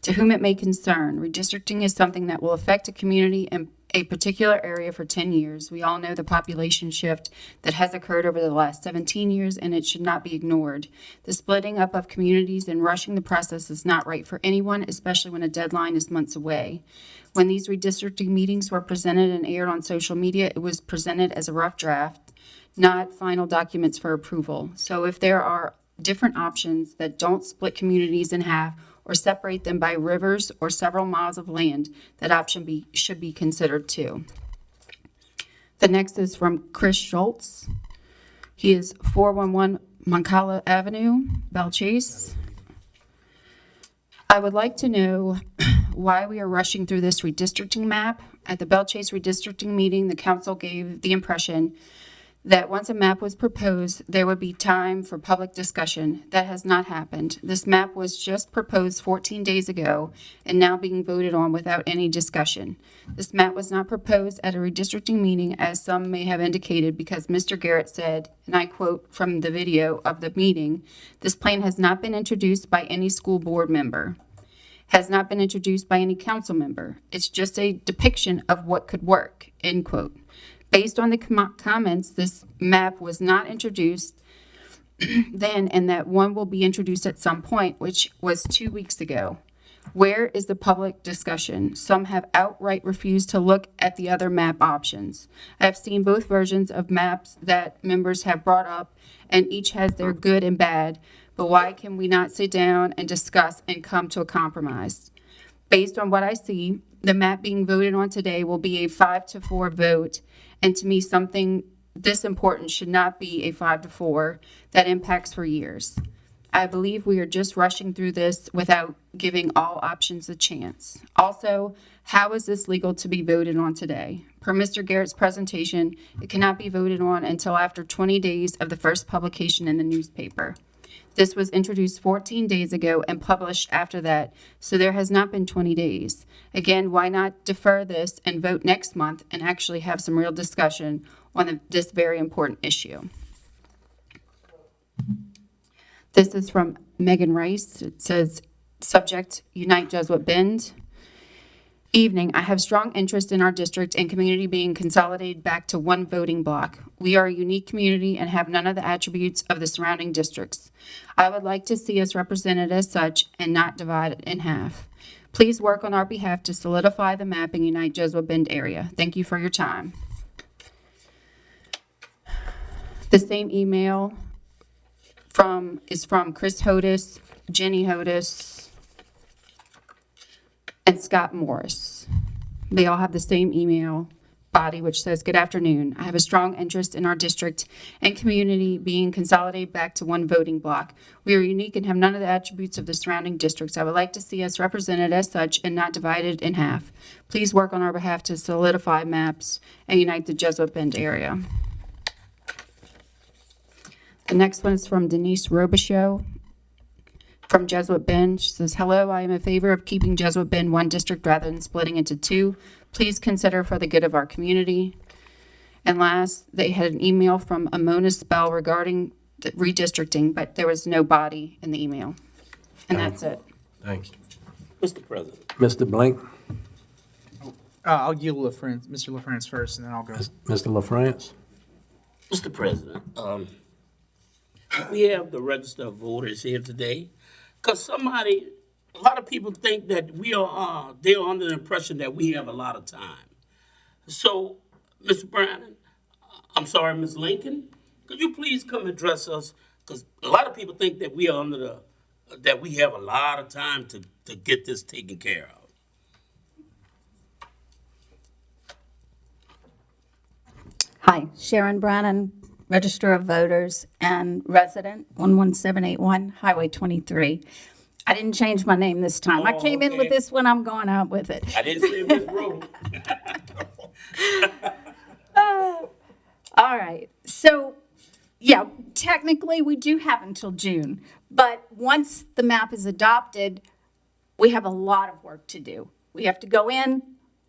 To whom it may concern, redistricting is something that will affect a community in a particular area for 10 years. We all know the population shift that has occurred over the last 17 years, and it should not be ignored. The splitting up of communities and rushing the process is not right for anyone, especially when a deadline is months away. When these redistricting meetings were presented and aired on social media, it was presented as a rough draft, not final documents for approval. So if there are different options that don't split communities in half or separate them by rivers or several miles of land, that option should be considered too. The next is from Chris Schultz. He is 411 Moncala Avenue, Belchase. I would like to know why we are rushing through this redistricting map. At the Belchase redistricting meeting, the council gave the impression that once a map was proposed, there would be time for public discussion. That has not happened. This map was just proposed 14 days ago and now being voted on without any discussion. This map was not proposed at a redistricting meeting, as some may have indicated, because Mr. Garrett said, and I quote from the video of the meeting, "This plan has not been introduced by any school board member, has not been introduced by any council member. It's just a depiction of what could work," end quote. Based on the comments, this map was not introduced then, and that one will be introduced at some point, which was 2 weeks ago. Where is the public discussion? Some have outright refused to look at the other map options. I have seen both versions of maps that members have brought up, and each has their good and bad. But why can we not sit down and discuss and come to a compromise? Based on what I see, the map being voted on today will be a 5-4 vote, and to me, something this important should not be a 5-4 that impacts for years. I believe we are just rushing through this without giving all options a chance. Also, how is this legal to be voted on today? Per Mr. Garrett's presentation, it cannot be voted on until after 20 days of the first publication in the newspaper. This was introduced 14 days ago and published after that, so there has not been 20 days. Again, why not defer this and vote next month and actually have some real discussion on this very important issue? This is from Megan Rice. It says, subject, Unite Jesuit Bend. Evening, I have strong interest in our district and community being consolidated back to one voting block. We are a unique community and have none of the attributes of the surrounding districts. I would like to see us represented as such and not divided in half. Please work on our behalf to solidify the map in Unite Jesuit Bend area. Thank you for your time. The same email is from Chris Hodis, Jenny Hodis, and Scott Morris. They all have the same email body, which says, good afternoon. I have a strong interest in our district and community being consolidated back to one voting block. We are unique and have none of the attributes of the surrounding districts. I would like to see us represented as such and not divided in half. Please work on our behalf to solidify maps and unite the Jesuit Bend area. The next one is from Denise Robichaud from Jesuit Bend. She says, hello, I am in favor of keeping Jesuit Bend one district rather than splitting into two. Please consider for the good of our community. And last, they had an email from Amona Spell regarding the redistricting, but there was no body in the email. And that's it. Thanks. Mr. President. Mr. Blank, I'll yield Mr. LaFrance first, and then I'll go. Mr. LaFrance. Mr. President, we have the register of voters here today, because a lot of people think that they're under the impression that we have a lot of time. So, Mr. Brandon, I'm sorry, Ms. Lincoln, could you please come address us? Because a lot of people think that we have a lot of time to get this taken care of. Hi, Sharon Brannon, Register of Voters and resident, 11781 Highway 23. I didn't change my name this time. I came in with this one, I'm going out with it. I didn't say Ms. Rowe. All right, so, yeah, technically, we do have until June, but once the map is adopted, we have a lot of work to do. We have to go in,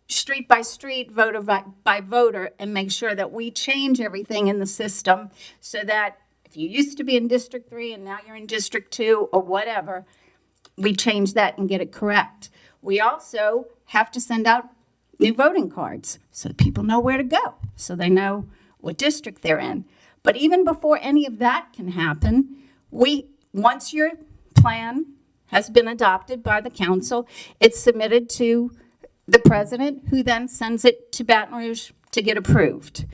street by street, voter by voter, and make sure that we change everything in the system so that if you used to be in District 3 and now you're in District 2 or whatever, we change that and get it correct. We also have to send out new voting cards so that people know where to go, so they know what district they're in. But even before any of that can happen, once your plan has been adopted by the council, it's submitted to the president, who then sends it to Baton Rouge to get approved.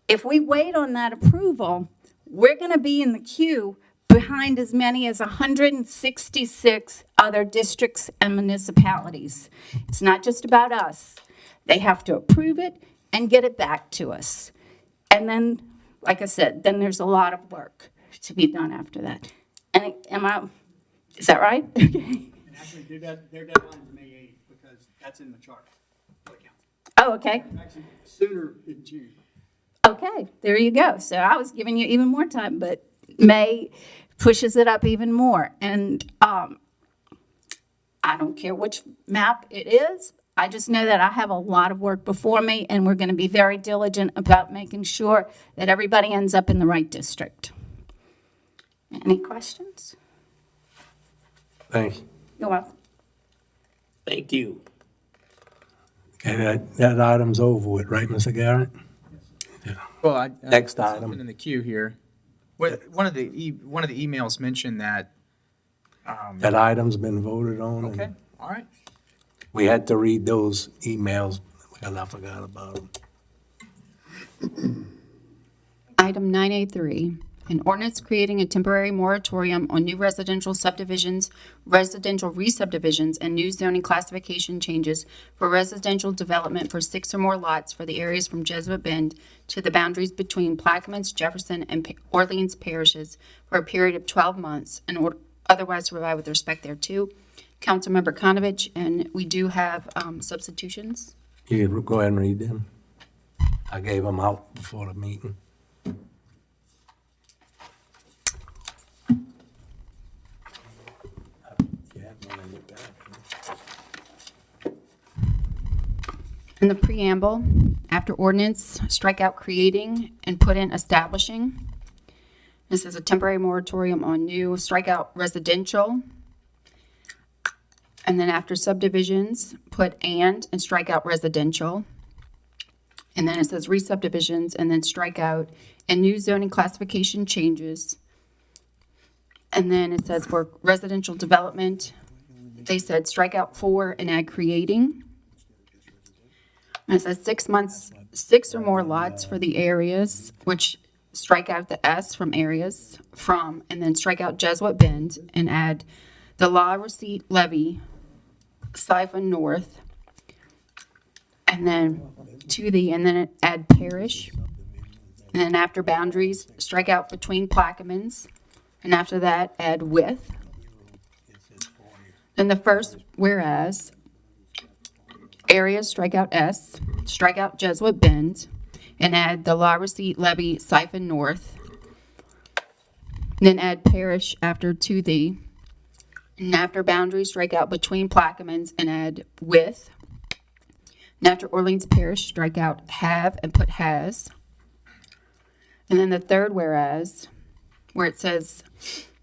If we wait on that approval, we're going to be in the queue behind as many as 166 other districts and municipalities. It's not just about us. They have to approve it and get it back to us. And then, like I said, then there's a lot of work to be done after that. And is that right? And actually, their deadline is May 8th, because that's in the charter for the council. Oh, okay. Actually, sooner in June. Okay, there you go. So I was giving you even more time, but May pushes it up even more. And I don't care which map it is. I just know that I have a lot of work before me, and we're going to be very diligent about making sure that everybody ends up in the right district. Any questions? Thanks. You're welcome. Thank you. Okay, that item's over with, right, Mr. Garrett? Well, Next it's item. in the queue here. One of the emails mentioned that. That item's been voted on. Okay. All right. We had to read those emails because I forgot about them. Item 9A3, an ordinance creating a temporary moratorium on new residential subdivisions, residential re-subdivisions, and new zoning classification changes for residential development for 6 or more lots for the areas from Jesuit Bend to the boundaries between Plaquemines, Jefferson, and Orleans parishes for a period of 12 months, and otherwise provide with respect thereto. Councilmember Konovich, and we do have substitutions. You can go ahead and read them. I gave them out before the meeting. In the preamble, after ordinance, strike out creating and put in establishing. This is a temporary moratorium on new, strike out residential. And then after subdivisions, put and strike out residential. And then it says re-subdivisions, and then strike out and new zoning classification changes. And then it says for residential development, they said strike out for and add creating. And it says 6 months, 6 or more lots for the areas, which strike out the S from areas, from, and then strike out Jesuit Bend and add the law receipt levy, siphon north, and then to the, and then add parish. And then after boundaries, strike out between Plaquemines, and after that, add with. Then the first whereas, areas, strike out S, strike out Jesuit Bend, and add the law receipt levy siphon north. Then add parish after to the, and after boundaries, strike out between Plaquemines and add with. And after Orleans Parish, strike out have and put has. And then the third whereas, where it says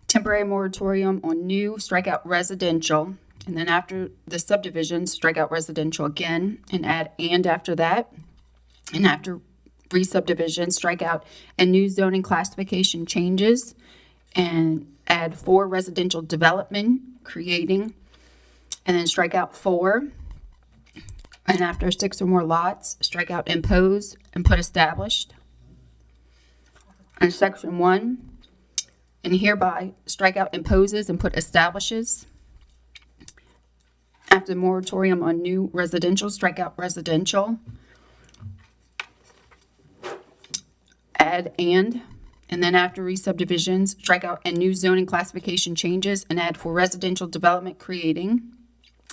temporary moratorium on new, strike out residential. And then after the subdivision, strike out residential again and add and after that. And after re-subdivision, strike out and new zoning classification changes and add for residential development, creating, and then strike out for. And after 6 or more lots, strike out impose and put established. And section 1, and hereby strike out imposes and put establishes. After the moratorium on new residential, strike out residential. Add and then after re-subdivisions, strike out and new zoning classification changes and add for residential development creating.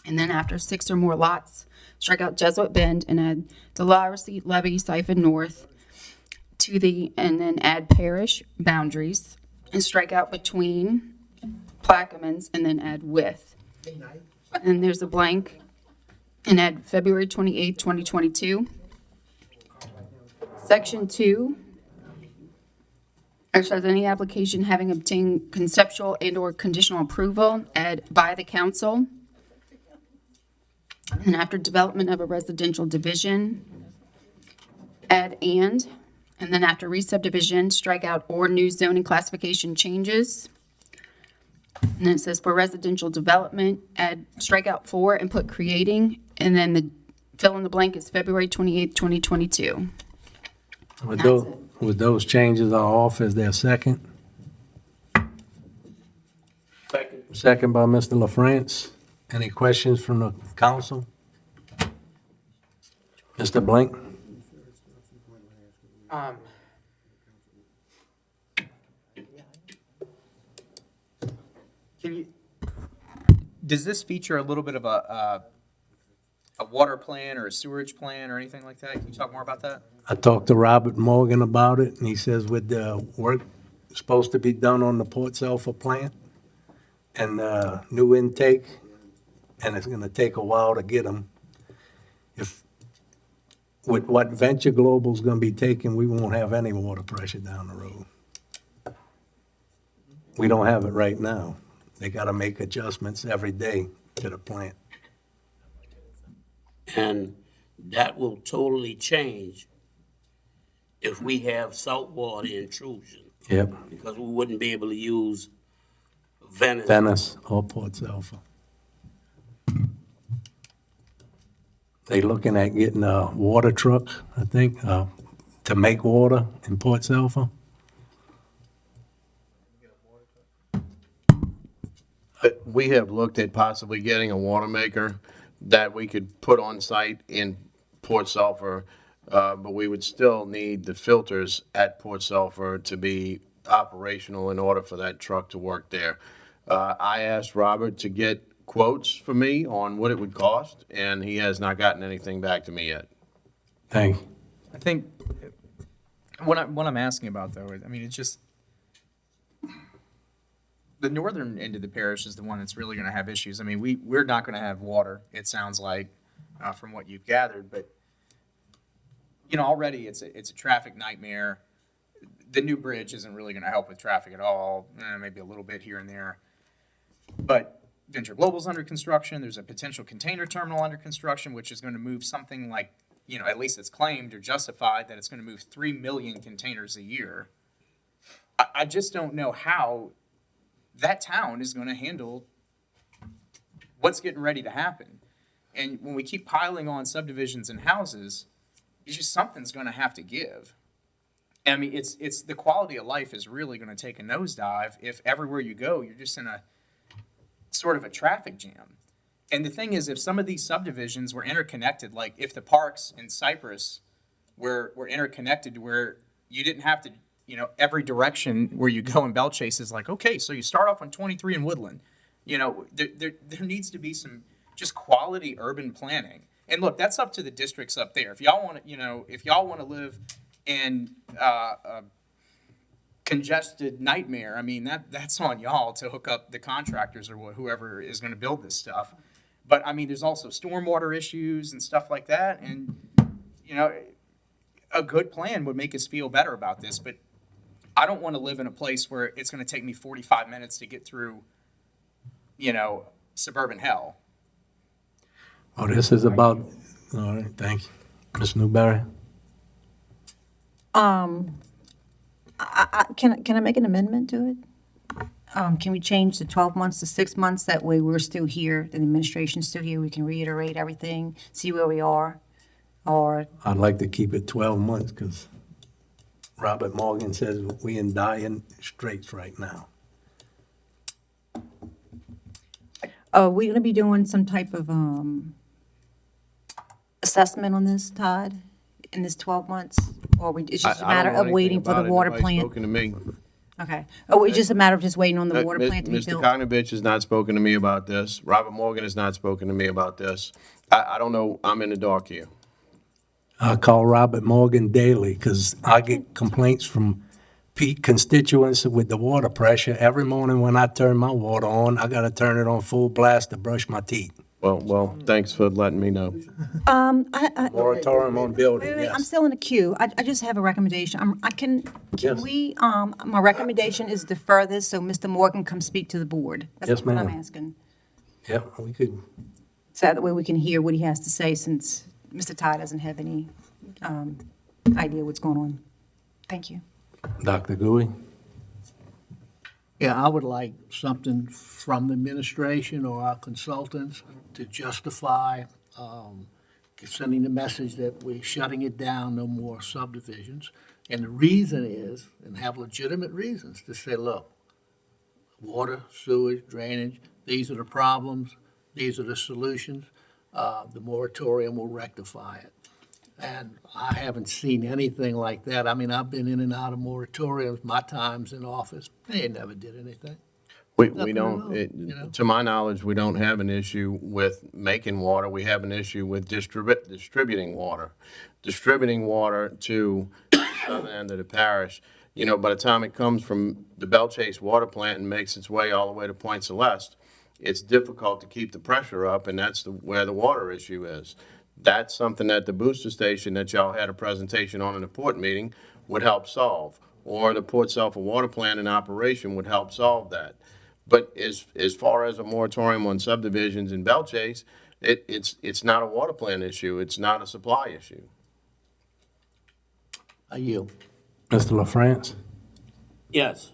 And then after 6 or more lots, strike out Jesuit Bend and add the law receipt levy siphon north to the, and then add parish boundaries and strike out between Plaquemines and then add with. And there's a blank and add February 28, 2022. Section 2. It says any application having obtained conceptual and/or conditional approval, add by the council. And after development of a residential division, add and then after re-subdivision, strike out or new zoning classification changes. And then it says for residential development, add, strike out for and put creating, and then the fill in the blank is February 28th, 2022. With those changes, I'll offer, is there a second? Second. Second by Mr. LaFrance. Any questions from the council? Mr. Blank? Can you, does this feature a little bit of a water plan or a sewerage plan or anything like that? Can you talk more about that? I talked to Robert Morgan about it, and he says with the work supposed to be done on the Port Sulphur plant and new intake, and it's gonna take a while to get them. If, with what Venture Global's gonna be taking, we won't have any water pressure down the road. We don't have it right now. They gotta make adjustments every day to the plant. And that will totally change if we have saltwater intrusion, Yep, because we wouldn't be able to use Venice. Venice or Port Sulphur. They looking at getting a water truck, I think, to make water in Port Sulphur. We have looked at possibly getting a water maker that we could put on site in Port Sulphur, but we would still need the filters at Port Sulphur to be operational in order for that truck to work there. I asked Robert to get quotes for me on what it would cost, and he has not gotten anything back to me yet. Thank you. I think what I'm asking about though, I mean, it's just the northern end of the parish is the one that's really going to have issues. I mean, we're not going to have water. It sounds like from what you've gathered, but you know, already it's a traffic nightmare. The new bridge isn't really going to help with traffic at all. Maybe a little bit here and there, but Venture Global's under construction. There's a potential container terminal under construction, which is going to move something like, you know, at least it's claimed or justified that it's going to move 3 million containers a year. I just don't know how that town is going to handle what's getting ready to happen. And when we keep piling on subdivisions and houses, it's just something's going to have to give. And I mean, it's the quality of life is really going to take a nosedive if everywhere you go, you're just in a sort of a traffic jam. And the thing is, if some of these subdivisions were interconnected, like if the parks in Cypress were interconnected to where you didn't have to, you know, every direction where you go in Belchase is like, okay, so you start off on 23 in Woodland. You know, there needs to be some just quality urban planning. And look, that's up to the districts up there. If y'all want to, you know, if y'all want to live in a congested nightmare, I mean, that's on y'all to hook up the contractors or whoever is going to build this stuff. But I mean, there's also stormwater issues and stuff like that. And, you know, a good plan would make us feel better about this. But I don't want to live in a place where it's going to take me 45 minutes to get through, you know, suburban hell. Oh, this is about, all right, thank you. Ms. Newberry? Can I make an amendment to it? Can we change the 12 months to 6 months? That way we're still here, the administration's still here, we can reiterate everything, see where we are, or, I'd like to keep it 12 months because Robert Morgan says we in dying straits right now. are we gonna be doing some type of, assessment on this, Todd, in this 12 months? Or it's just a I don't matter know of anything waiting for about the it. water Nobody's plant? spoken to me. Okay. Oh, it's just a matter of just waiting on the water plant to be Mr. built? Koknovich has not spoken to me about this. Robert Morgan has not spoken to me about this. I don't know, I'm in the dark here. I call Robert Morgan daily because I get complaints from constituents with the water pressure. Every morning when I turn my water on, I got to turn it on full blast to brush my teeth. Well, thanks for letting me know. Moratorium on building, Wait, I'm yes. still in the queue. I just have a recommendation. Can Yes. we, my recommendation is defer this so Mr. Morgan can speak to the board. Yes, That's what I'm ma'am. asking. Yeah, we could, So that way we can hear what he has to say since Mr. Todd doesn't have any idea what's going on. Thank you. Dr. Gui? Yeah, I would like something from the administration or our consultants to justify sending the message that we're shutting it down, no more subdivisions. And the reason is, and have legitimate reasons to say, look, water, sewage, drainage, these are the problems, these are the solutions. The moratorium will rectify it. And I haven't seen anything like that. I mean, I've been in and out of moratoriums, my times in office. They never did anything. We Nothing don't, at all, it- you know? to my knowledge, we don't have an issue with making water. We have an issue with distributing water. Distributing water to the southern end of the parish. You know, by the time it comes from the Belchase water plant and makes its way all the way to Point Celeste, it's difficult to keep the pressure up, and that's where the water issue is. That's something that the booster station that y'all had a presentation on in the port meeting would help solve. Or the Port Sulphur water plant in operation would help solve that. But as far as a moratorium on subdivisions in Belchase, it's not a water plant issue. It's not a supply issue. I yield. Mr. LaFrance? Yes.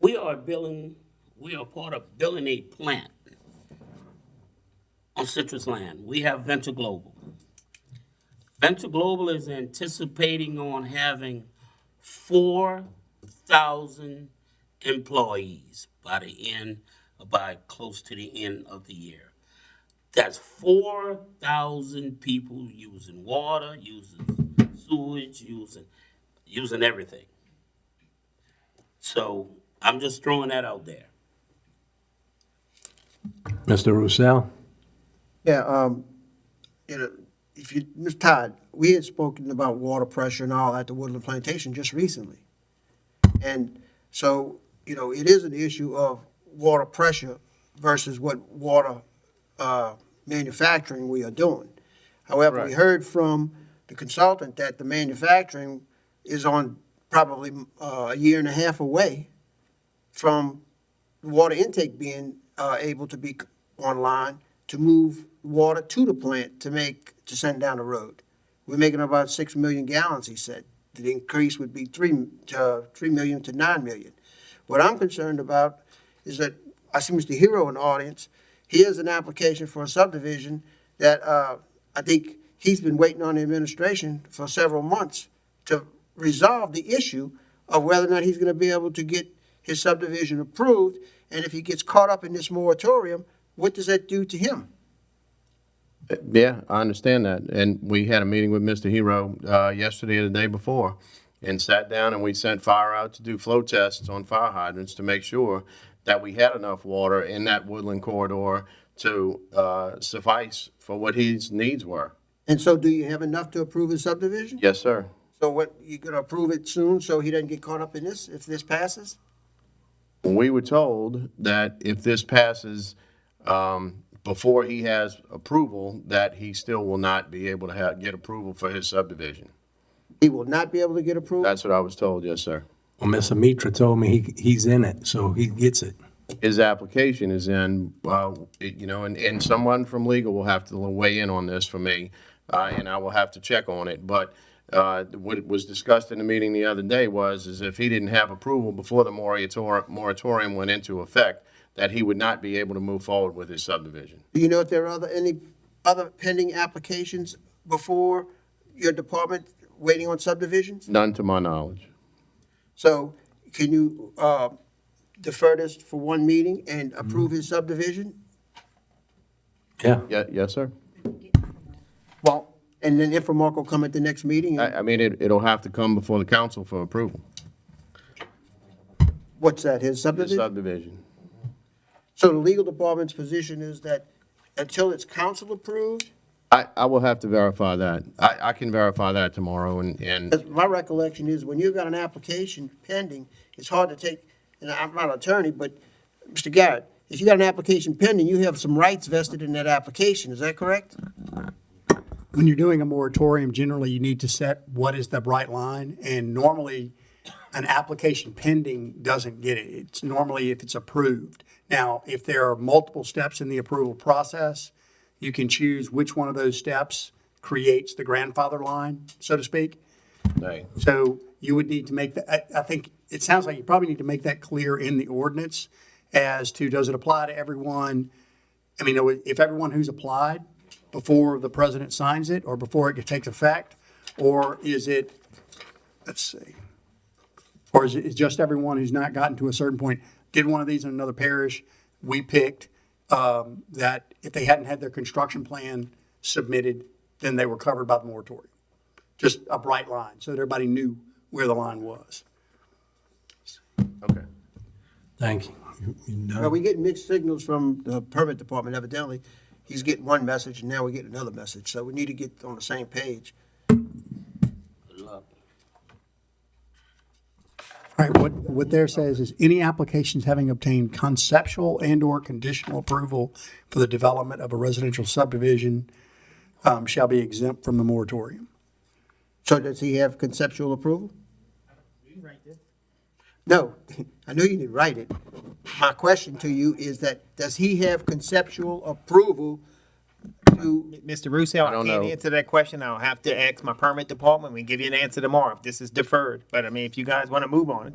We are part of building a plant on on citrus land. We have Venture Global. Venture Global is anticipating on having 4,000 employees by close to the end of the year. That's 4,000 people using water, using sewage, using everything. So I'm just throwing that out there. Mr. Roussel? Yeah, if you, Ms. Todd, we had spoken about water pressure and all at the Woodland Plantation just recently. And so, it is an issue of water pressure versus what water manufacturing we are doing. However, we heard from the consultant that the manufacturing is on probably a year and a half away from water intake being able to be online to move water to the plant to send down the road. We're making about 6 million gallons, he said. The increase would be 3 million to 9 million. What I'm concerned about is that I see Mr. Hero in the audience. He has an application for a subdivision that I think he's been waiting on the administration for several months to resolve the issue of whether or not he's going to be able to get his subdivision approved. And if he gets caught up in this moratorium, what does that do to him? Yeah, I understand that. And we had a meeting with Mr. Hero yesterday or the day before and sat down and we sent fire out to do flow tests on fire hydrants to make sure that we had enough water in that woodland corridor to suffice for what his needs were. And so do you have enough to approve his subdivision? Yes, sir. So what, you going to approve it soon so he doesn't get caught up in this, if this passes? We were told that if this passes before he has approval, that he still will not be able to get approval for his subdivision. He will not be able to get approved? That's what I was told, yes, sir. Well, Mr. Mitra told me he's in it, so he gets it. His application is in, and someone from legal will have to weigh in on this for me, and I will have to check on it. But what was discussed in the meeting the other day is if he didn't have approval before the moratorium went into effect, that he would not be able to move forward with his subdivision. Do you know if there are any other pending applications before your department waiting on subdivisions? None to my knowledge. So can you defer this for one meeting and approve his subdivision? Yeah. Yes, sir. Well, and then Infomark will come at the next meeting? I mean, it'll have to come before the council for approval. What's that, his The subdivision? subdivision. So the legal department's position is that until it's council approved? I will have to verify that. I can verify that tomorrow and 'Cause my recollection is when you've got an application pending, it's hard to take, and I'm not an attorney, but Mr. Garrett, if you got an application pending, you have some rights vested in that application, is that correct? When you're doing a moratorium, generally you need to set what is the bright line, and normally an application pending doesn't get it. It's normally if it's approved. Now, if there are multiple steps in the approval process, you can choose which one of those steps creates the grandfather line, so to speak. Right. So you would need to make that, I think, it sounds like you probably need to make that clear in the ordinance as to, does it apply to everyone? I mean, if everyone who's applied before the president signs it or before it takes effect, or is it, let's see, or is it just everyone who's not gotten to a certain point? Did one of these in another parish, we picked that if they hadn't had their construction plan submitted, then they were covered by the moratorium. Just a bright line, so that everybody knew where the line was. Okay. Thank you. You Well, done? we get mixed signals from the permit department evidently. He's getting one message and now we get another message, so we need to get on the same page. Good luck. All right, what there says is any applications having obtained conceptual and/or conditional approval for the development of a residential subdivision shall be exempt from the moratorium. So does he have conceptual approval? No, I know you didn't write it. My question to you is that, does he have conceptual approval to, Mr. Russo, I don't can't know. answer that question. I'll have to ask my permit department. We give you an answer tomorrow if this is deferred. But I mean, if you guys want to move on it.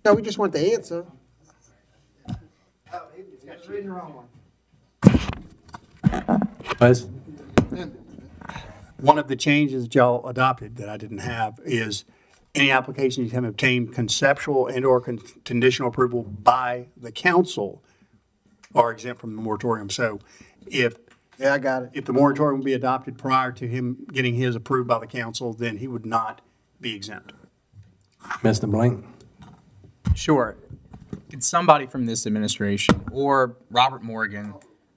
no, we just want the answer. Wes? One of the changes that y'all adopted that I didn't have is any applications have obtained conceptual and/or conditional approval by the council are exempt from the moratorium. So if Yeah, I got it. if the moratorium would be adopted prior to him getting his approved by the council, then he would not be exempt. Mr. Blank? Sure. Could somebody from this administration or Robert Morgan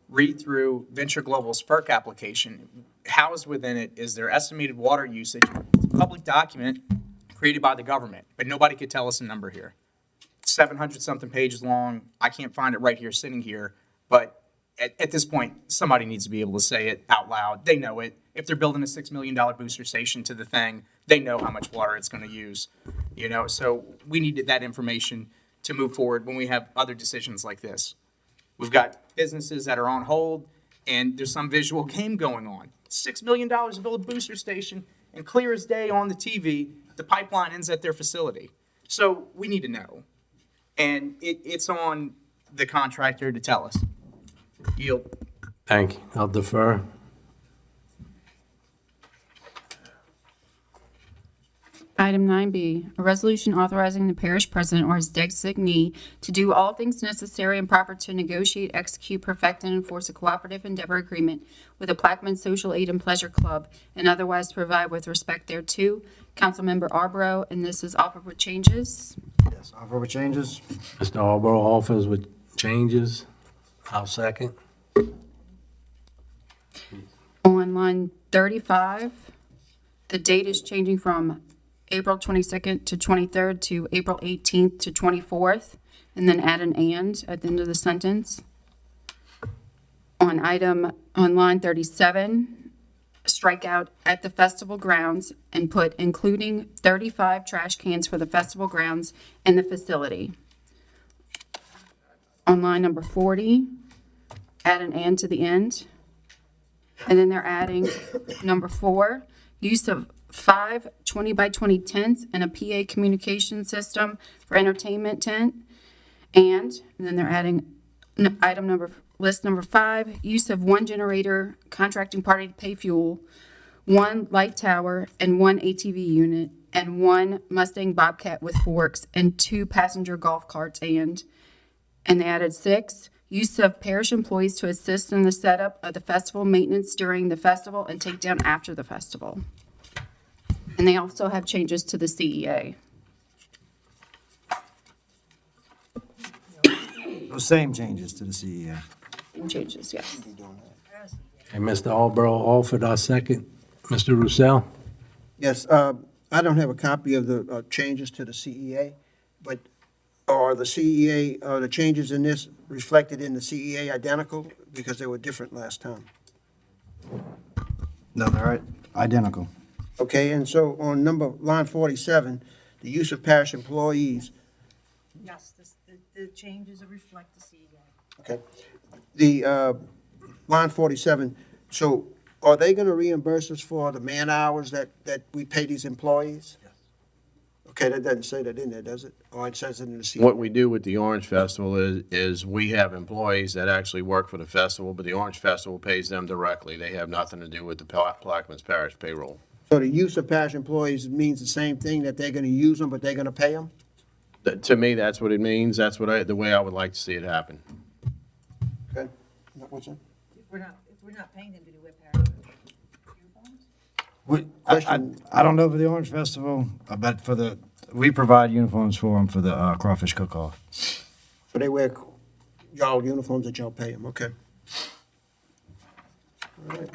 read through Venture Global's FERC application? Housed within it is their estimated water usage. It's a public document created by the government, but nobody could tell us a number here. 700-something pages long. I can't find it right here sitting here, but at this point, somebody needs to be able to say it out loud. They know it. If they're building a $6 million booster station to the thing, they know how much water it's going to use. You know, so we needed that information to move forward when we have other decisions like this. We've got businesses that are on hold, and there's some visual game going on. $6 million to build a booster station, and clear as day on the TV, the pipeline ends at their facility. So we need to know. And it's on the contractor to tell us. Yield. Thank you. I'll defer. Item 9B, a resolution authorizing the parish president or his designee to do all things necessary and proper to negotiate, execute, perfect, and enforce a cooperative endeavor agreement with the Plaquemines Social Aid and Pleasure Club and otherwise to provide with respect thereto. Councilmember Arborough, and this is offered with changes. Yes, offer with changes. Mr. Alborough offers with changes. I'll second. On line 35, the date is changing from April 22nd to 23rd to April 18th to 24th, and then add an "and" at the end of the sentence. On line 37, strike out "at the festival grounds" and put "including 35 trash cans for the festival grounds and the facility." On line number 40, add an "and" to the end. And then they're adding number 4, use of 5 20-by-20 tents and a PA communication system for entertainment tent. And then they're adding list number 5, use of 1 generator, contracting party to pay fuel, 1 light tower and 1 ATV unit, and 1 Mustang Bobcat with forks, and 2 passenger golf carts. And they added 6, use of parish employees to assist in the setup of the festival, maintenance during the festival, and takedown after the festival. And they also have changes to the CEA. Those same changes to the CEA. Changes, yes. And Mr. Alborough offered, I second. Mr. Roussel? Yes, I don't have a copy of the changes to the CEA, but are the CEA, are the changes in this reflected in the CEA identical? Because they were different last time. No, they're identical. Okay, and so on line 47, the use of parish employees, Yes, the changes reflect the CEA. okay. The line 47, so are they going to reimburse us for the man hours that we pay these employees? Yes. Okay, that doesn't say that in there, does it? Or it says it in the CEA? What we do with the Orange Festival is we have employees that actually work for the festival, but the Orange Festival pays them directly. They have nothing to do with the Plaquemines Parish payroll. So the use of parish employees means the same thing, that they're going to use them, but they're going to pay them? To me, that's what it means. That's the way I would like to see it happen. Okay. What's that? If we're not paying them to do it, parish uniforms? I don't know for the Orange Festival, but we provide uniforms for them for the crawfish cook-off. So they wear y'all uniforms that y'all pay them, okay. All right.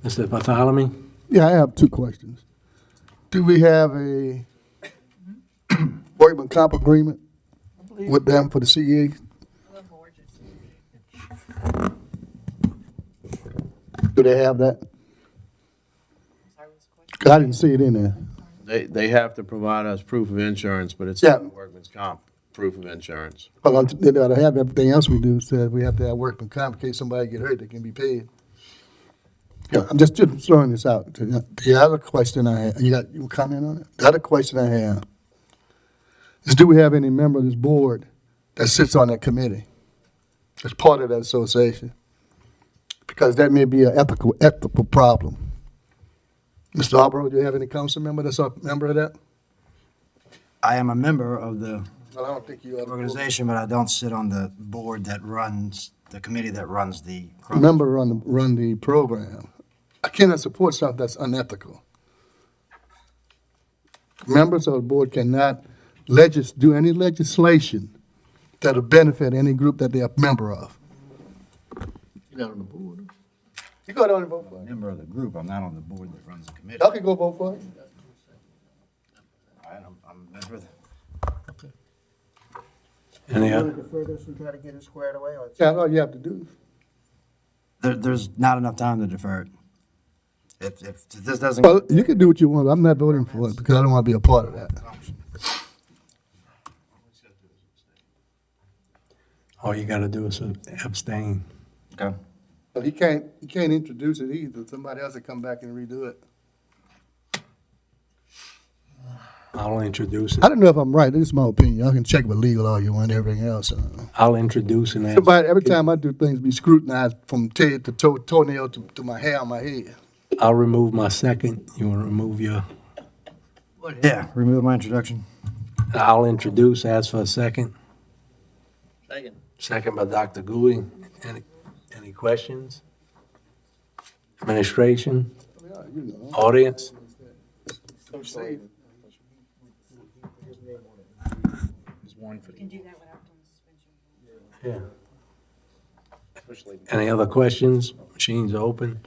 Mr. Bartholomew? Yeah, I have 2 questions. Do we have a workman comp agreement with them for the CEA? Do they have that? I didn't see it in there. They have to provide us proof of insurance, but it's Yeah. not workman's comp proof of insurance. Well, they ought to have everything else we do, says we have to have workman comp in case somebody get hurt, they can be paid. Yeah, I'm just throwing this out. The other question I have, you comment on it? The other question I have is, do we have any member of this board that sits on that committee, that's part of that association? because that may be an ethical problem. Mr. Arborough, do you have any council member that's a member of that? I am a member of the Well, I don't think you are. organization, but I don't sit on the board that runs, the committee that runs the. Member run the program. I cannot support something that's unethical. Members of the board cannot do any legislation that'll benefit any group that they're a member of. You're not on the board. You go down and vote for it. Member of the group, I'm not on the board that runs the committee. Y'all can go vote for it. I'm a member of the. Any You other? want to defer this and try to get it squared away, or? That's all you have to do. There's not enough time to defer it. If this doesn't. Well, you can do what you want. I'm not voting for it because I don't want to be a part of that. All you gotta do is abstain. Okay. But he can't introduce it either. Somebody else will come back and redo it. I'll introduce it. I don't know if I'm right. This is my opinion. Y'all can check with legal all you want, everything else. I'll introduce and ask. Somebody, every time I do things, be scrutinized from head to toenail to my hair on my head. I'll remove my second. You wanna remove your? Yeah, remove my introduction. I'll introduce, ask for a second. Second. Second by Dr. Gouy. Any questions? Administration? Audience? There's one for the. Yeah. Any other questions? Machines are open.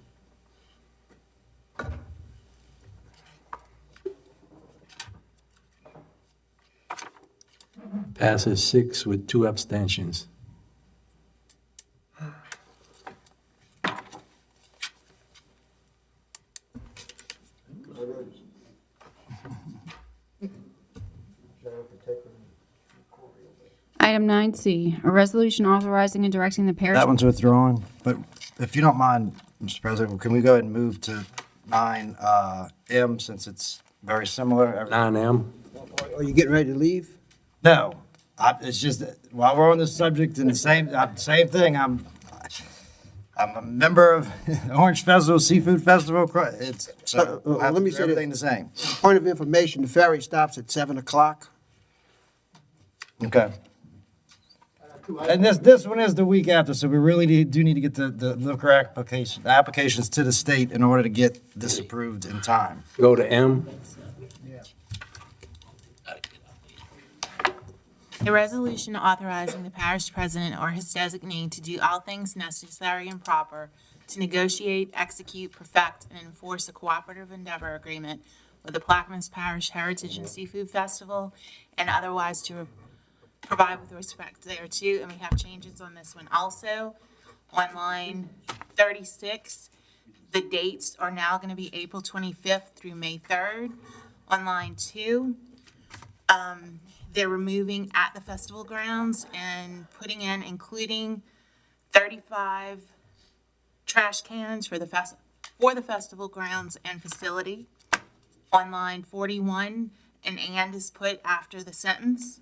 Passes 6 with 2 abstentions. Item 9C, a resolution authorizing and directing the parish. That one's withdrawn, but if you don't mind, Mr. President, can we go ahead and move to 9M since it's very similar? 9M. Are you getting ready to leave? No, it's just, that while we're on this subject and same thing, I'm a member of Orange Festival, Seafood Festival, it's, so Let me say everything the same. Point of information, the ferry stops at 7:00. Okay. And this one is the week after, so we really do need to get the liquor applications to the state in order to get this approved in time. Go to M. A resolution authorizing the parish president or his designee to do all things necessary and proper to negotiate, execute, perfect, and enforce a cooperative endeavor agreement with the Plaquemines Parish Heritage and Seafood Festival and otherwise to provide with respect thereto. And we have changes on this one also. On line 36, the dates are now going to be April 25th through May 3rd. On line 2, they're removing at the festival grounds and putting in, including 35 trash cans for the festival grounds and facility. On line 41, an and is put after the sentence.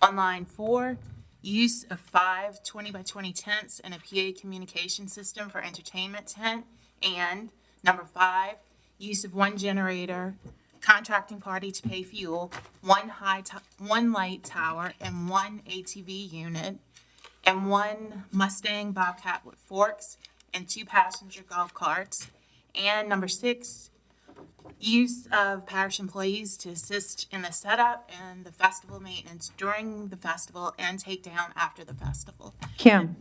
On line 4, use of 5 20-by-20 tents and a PA communication system for entertainment tent. And number 5, use of 1 generator, contracting party to pay fuel, 1 light tower, and 1 ATV unit, and 1 Mustang Bobcat with forks, and 2 passenger golf carts. And number 6, use of parish employees to assist in the setup and the festival maintenance during the festival and take down after the festival. Kim,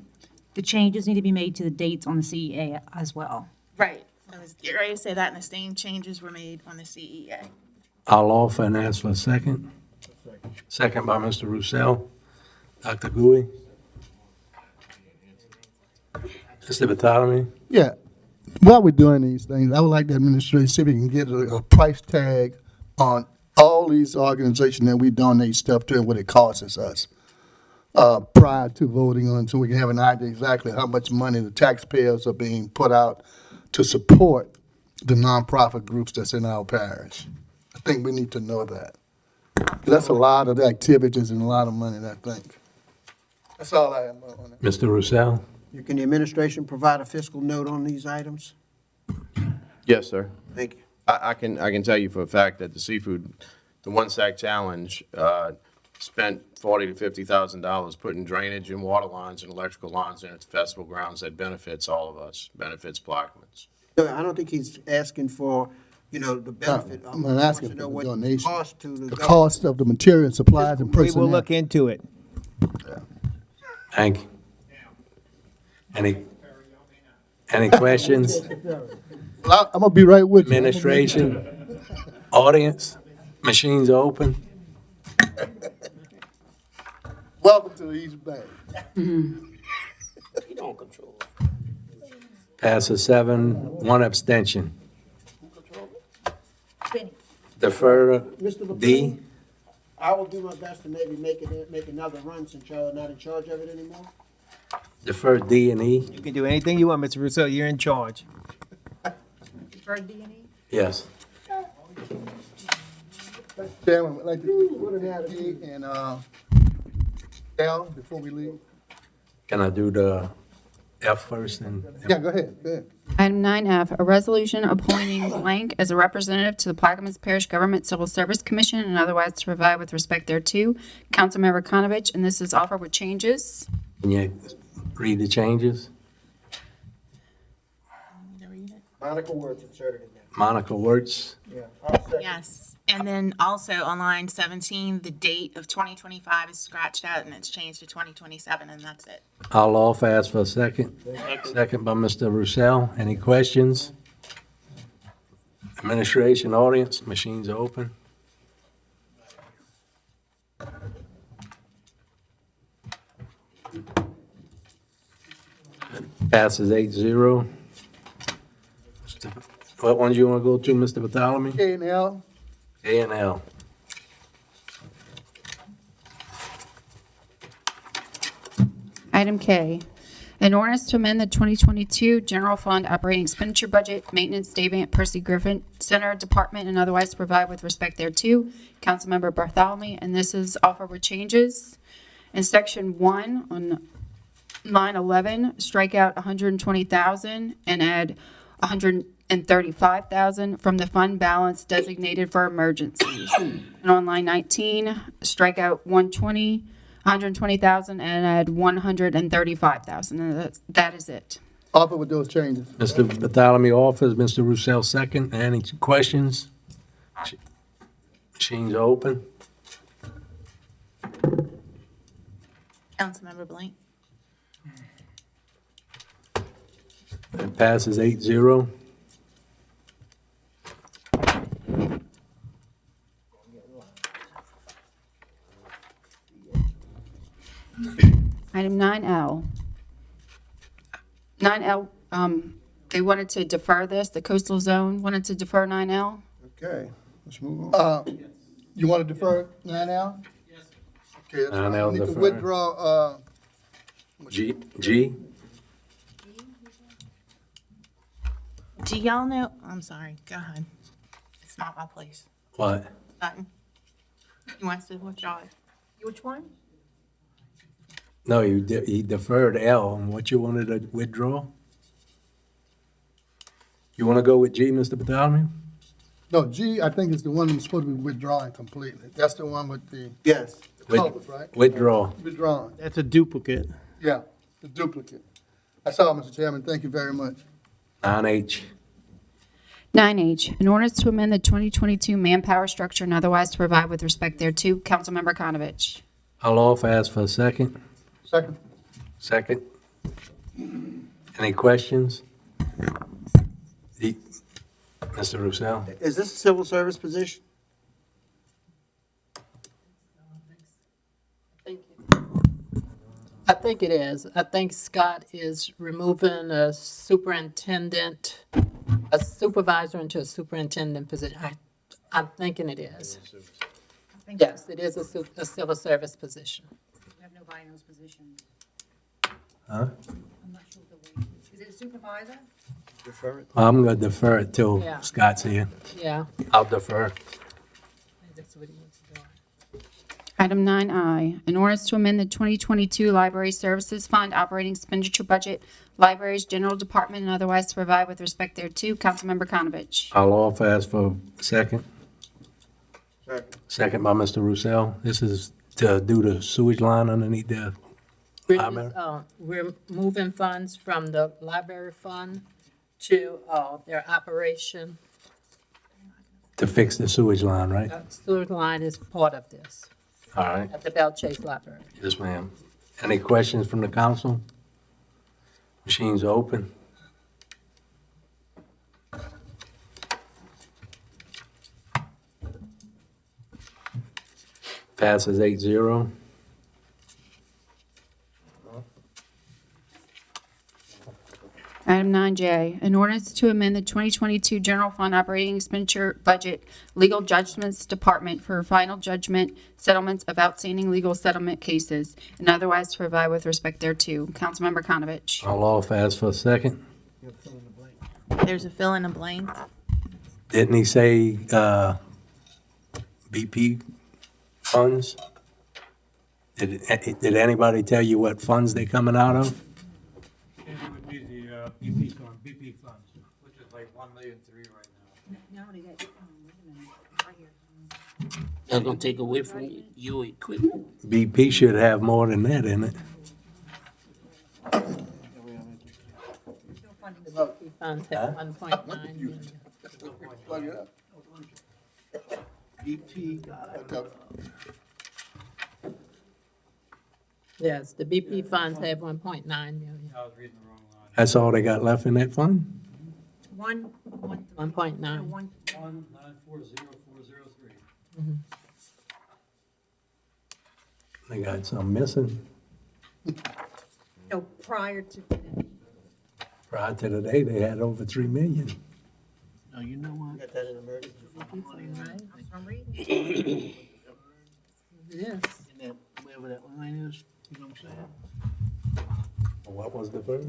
the changes need to be made to the dates on the CEA as well. Right. I was getting ready to say that, and the same changes were made on the CEA. I'll offer and ask for a second. Second by Mr. Roussel. Dr. Gouy. Mr. Bartholomew. Yeah. While we're doing these things, I would like the administration to see if we can get a price tag on all these organizations that we donate stuff to and what it costs us prior to voting on it, so we can have an idea exactly how much money the taxpayers are being put out to support the nonprofit groups that's in our parish. I think we need to know that. That's a lot of activities and a lot of money, I think. That's all I have on it. Mr. Roussel. Can the administration provide a fiscal note on these items? Yes, sir. Thank you. I can tell you for a fact that the seafood, the One Sack Challenge, spent $40,000 to $50,000 putting drainage and water lines and electrical lines in its festival grounds that benefits all of us, benefits Plaquemines. No, I don't think he's asking for, the benefit. I'm not asking Wants to know for the what donation. cost to the The government. cost of the material, supplies, and We personnel. will look into it. Thank you. Any questions? Well, I'm gonna be right with you. Administration, audience, machines are open. Welcome to the East Bank. You don't control it. Passes 7, 1 abstention. Defer Mr. D. LeBlanc, I will do my best to maybe make another run since y'all are not in charge of it anymore. Defer D and E. You can do anything you want, Mr. Russo. You're in charge. Yes. Chairman, I'd like to put an ad and, down before we leave. Can I do the F first and? Yeah, go ahead. Item 9F, a resolution appointing blank as a representative to the Plaquemines Parish Government Civil Service Commission and otherwise to provide with respect thereto. Councilmember Konovich, and this is offered with changes. Can you read the changes? Monica Words inserted in there. Monica Wirtz, Yeah. I'll second. Yes, and then also on line 17, the date of 2025 is scratched out and it's changed to 2027, and that's it. I'll offer ask for a second. Second by Mr. Roussel. Any questions? Administration, audience, machines are open. Passes 8-0. What ones you want to go to, Mr. Bartholomew? A and L. A and L. Item K, an ordinance to amend the 2022 general fund operating expenditure budget, maintenance, Davant Percy Griffin Center Department, and otherwise to provide with respect thereto. Councilmember Bartholomew, and this is offered with changes. In section 1 on line 11, strike out 120,000 and add 135,000 from the fund balance designated for emergencies. And on line 19, strike out 120,000 and add 135,000. And that is it. Offer with those changes. Mr. Bartholomew offers, Mr. Roussel second. Any questions? Machines are open. Councilmember Blank? It passes 8-0. Item 9L. 9L, they wanted to defer this, the coastal zone wanted to defer 9L. Okay, let's move on. You want to defer 9L? Yes. Okay, that's fine. 9L Need to defer. withdraw, G. Do y'all know, I'm sorry, go ahead. It's not my place. What? Button. He wants to withdraw it. Which one? No, he deferred L. And what you wanted to withdraw? You want to go with G, Mr. Bartholomew? no, G, I think is the one that's supposed to be withdrawing completely. That's the one with the Yes. colors, right? Withdraw. Withdrawn, That's a duplicate. yeah, the duplicate. That's all, Mr. Chairman. Thank you very much. 9H. 9H, an ordinance to amend the 2022 manpower structure and otherwise to provide with respect thereto. Councilmember Konovich. I'll offer ask for a second. Second. Second. Any questions? Mr. Roussel? Is this a civil service position? I think it is. I think Scott is removing a superintendent, a supervisor into a superintendent position. I'm thinking it is. Yes, it is a civil service position. We have nobody in those positions. Huh? I'm not sure the way. Is it a supervisor? Defer it. I'm going to defer it till Yeah. Scott's here. Yeah. I'll defer. That's what he wants to do. Item 9I, an ordinance to amend the 2022 Library Services Fund operating expenditure budget, Libraries General Department, and otherwise to provide with respect thereto. Councilmember Konovich. I'll offer ask for second. Second by Mr. Roussel. This is to do the sewage line underneath the library. We're moving funds from the library fund to their operation. To fix the sewage line, right? Sewer line is part of this All right. at the Bell Chase Library. Yes, ma'am. Any questions from the council? Machines are open. Passes 8-0. Item 9J, an ordinance to amend the 2022 General Fund operating expenditure budget, Legal Judgments Department for final judgment settlements of outstanding legal settlement cases, and otherwise to provide with respect thereto. Councilmember Konovich. I'll offer ask for a second. There's a fill in the blank. Didn't he say BP funds? Did anybody tell you what funds they coming out of? It would be the BP funds, which is like 1.3 million right now. That's gonna take away from your equipment. BP should have more than that in it. The funds have 1.9 million. Plug it up. Yes, the BP funds have 1.9 million. I was reading the wrong line. That's all they got left in that fund? 1.9. 1940403. They got some missing. No, prior to. Prior to today, they had over 3 million. Oh, you know what? Got that in emergency. Yes. Wherever that line is, you know what I'm saying? What was the first?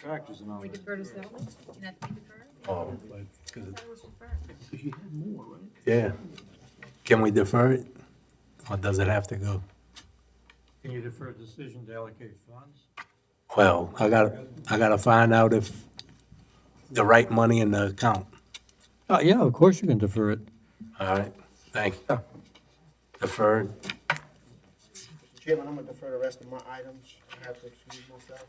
Tractors and all We that. defer to settlement? Can that be deferred? Oh, but, 'cause it- Because you had more, right? yeah. Can we defer it? Or does it have to go? Can you defer a decision to allocate funds? Well, I gotta find out if the right money in the account. Yeah, of course you can defer it. All right, thank you. Deferred. Chairman, I'm gonna defer the rest of my items. I have to excuse myself.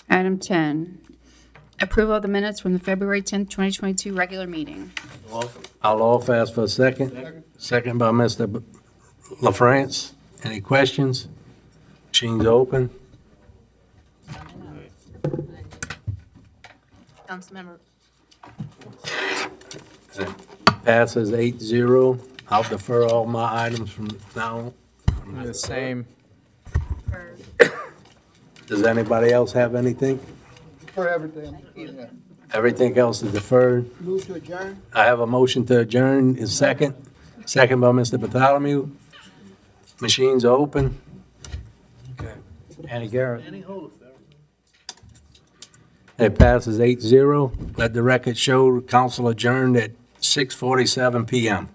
Item 10, approval of the minutes from the February 10th, 2022 regular meeting. I'll offer ask for a second. Second by Mr. LaFrance. Any questions? Machines open. Councilmember, Passes 8-0. I'll defer all my items from now. The same. Does anybody else have anything? For everything. Yeah. Everything else is deferred. Move to adjourn? I have a motion to adjourn. Is second. Second by Mr. Bartholomew. Machines are open. Annie Garrett. It passes 8-0. Let the record show the council adjourned at 6:47 PM.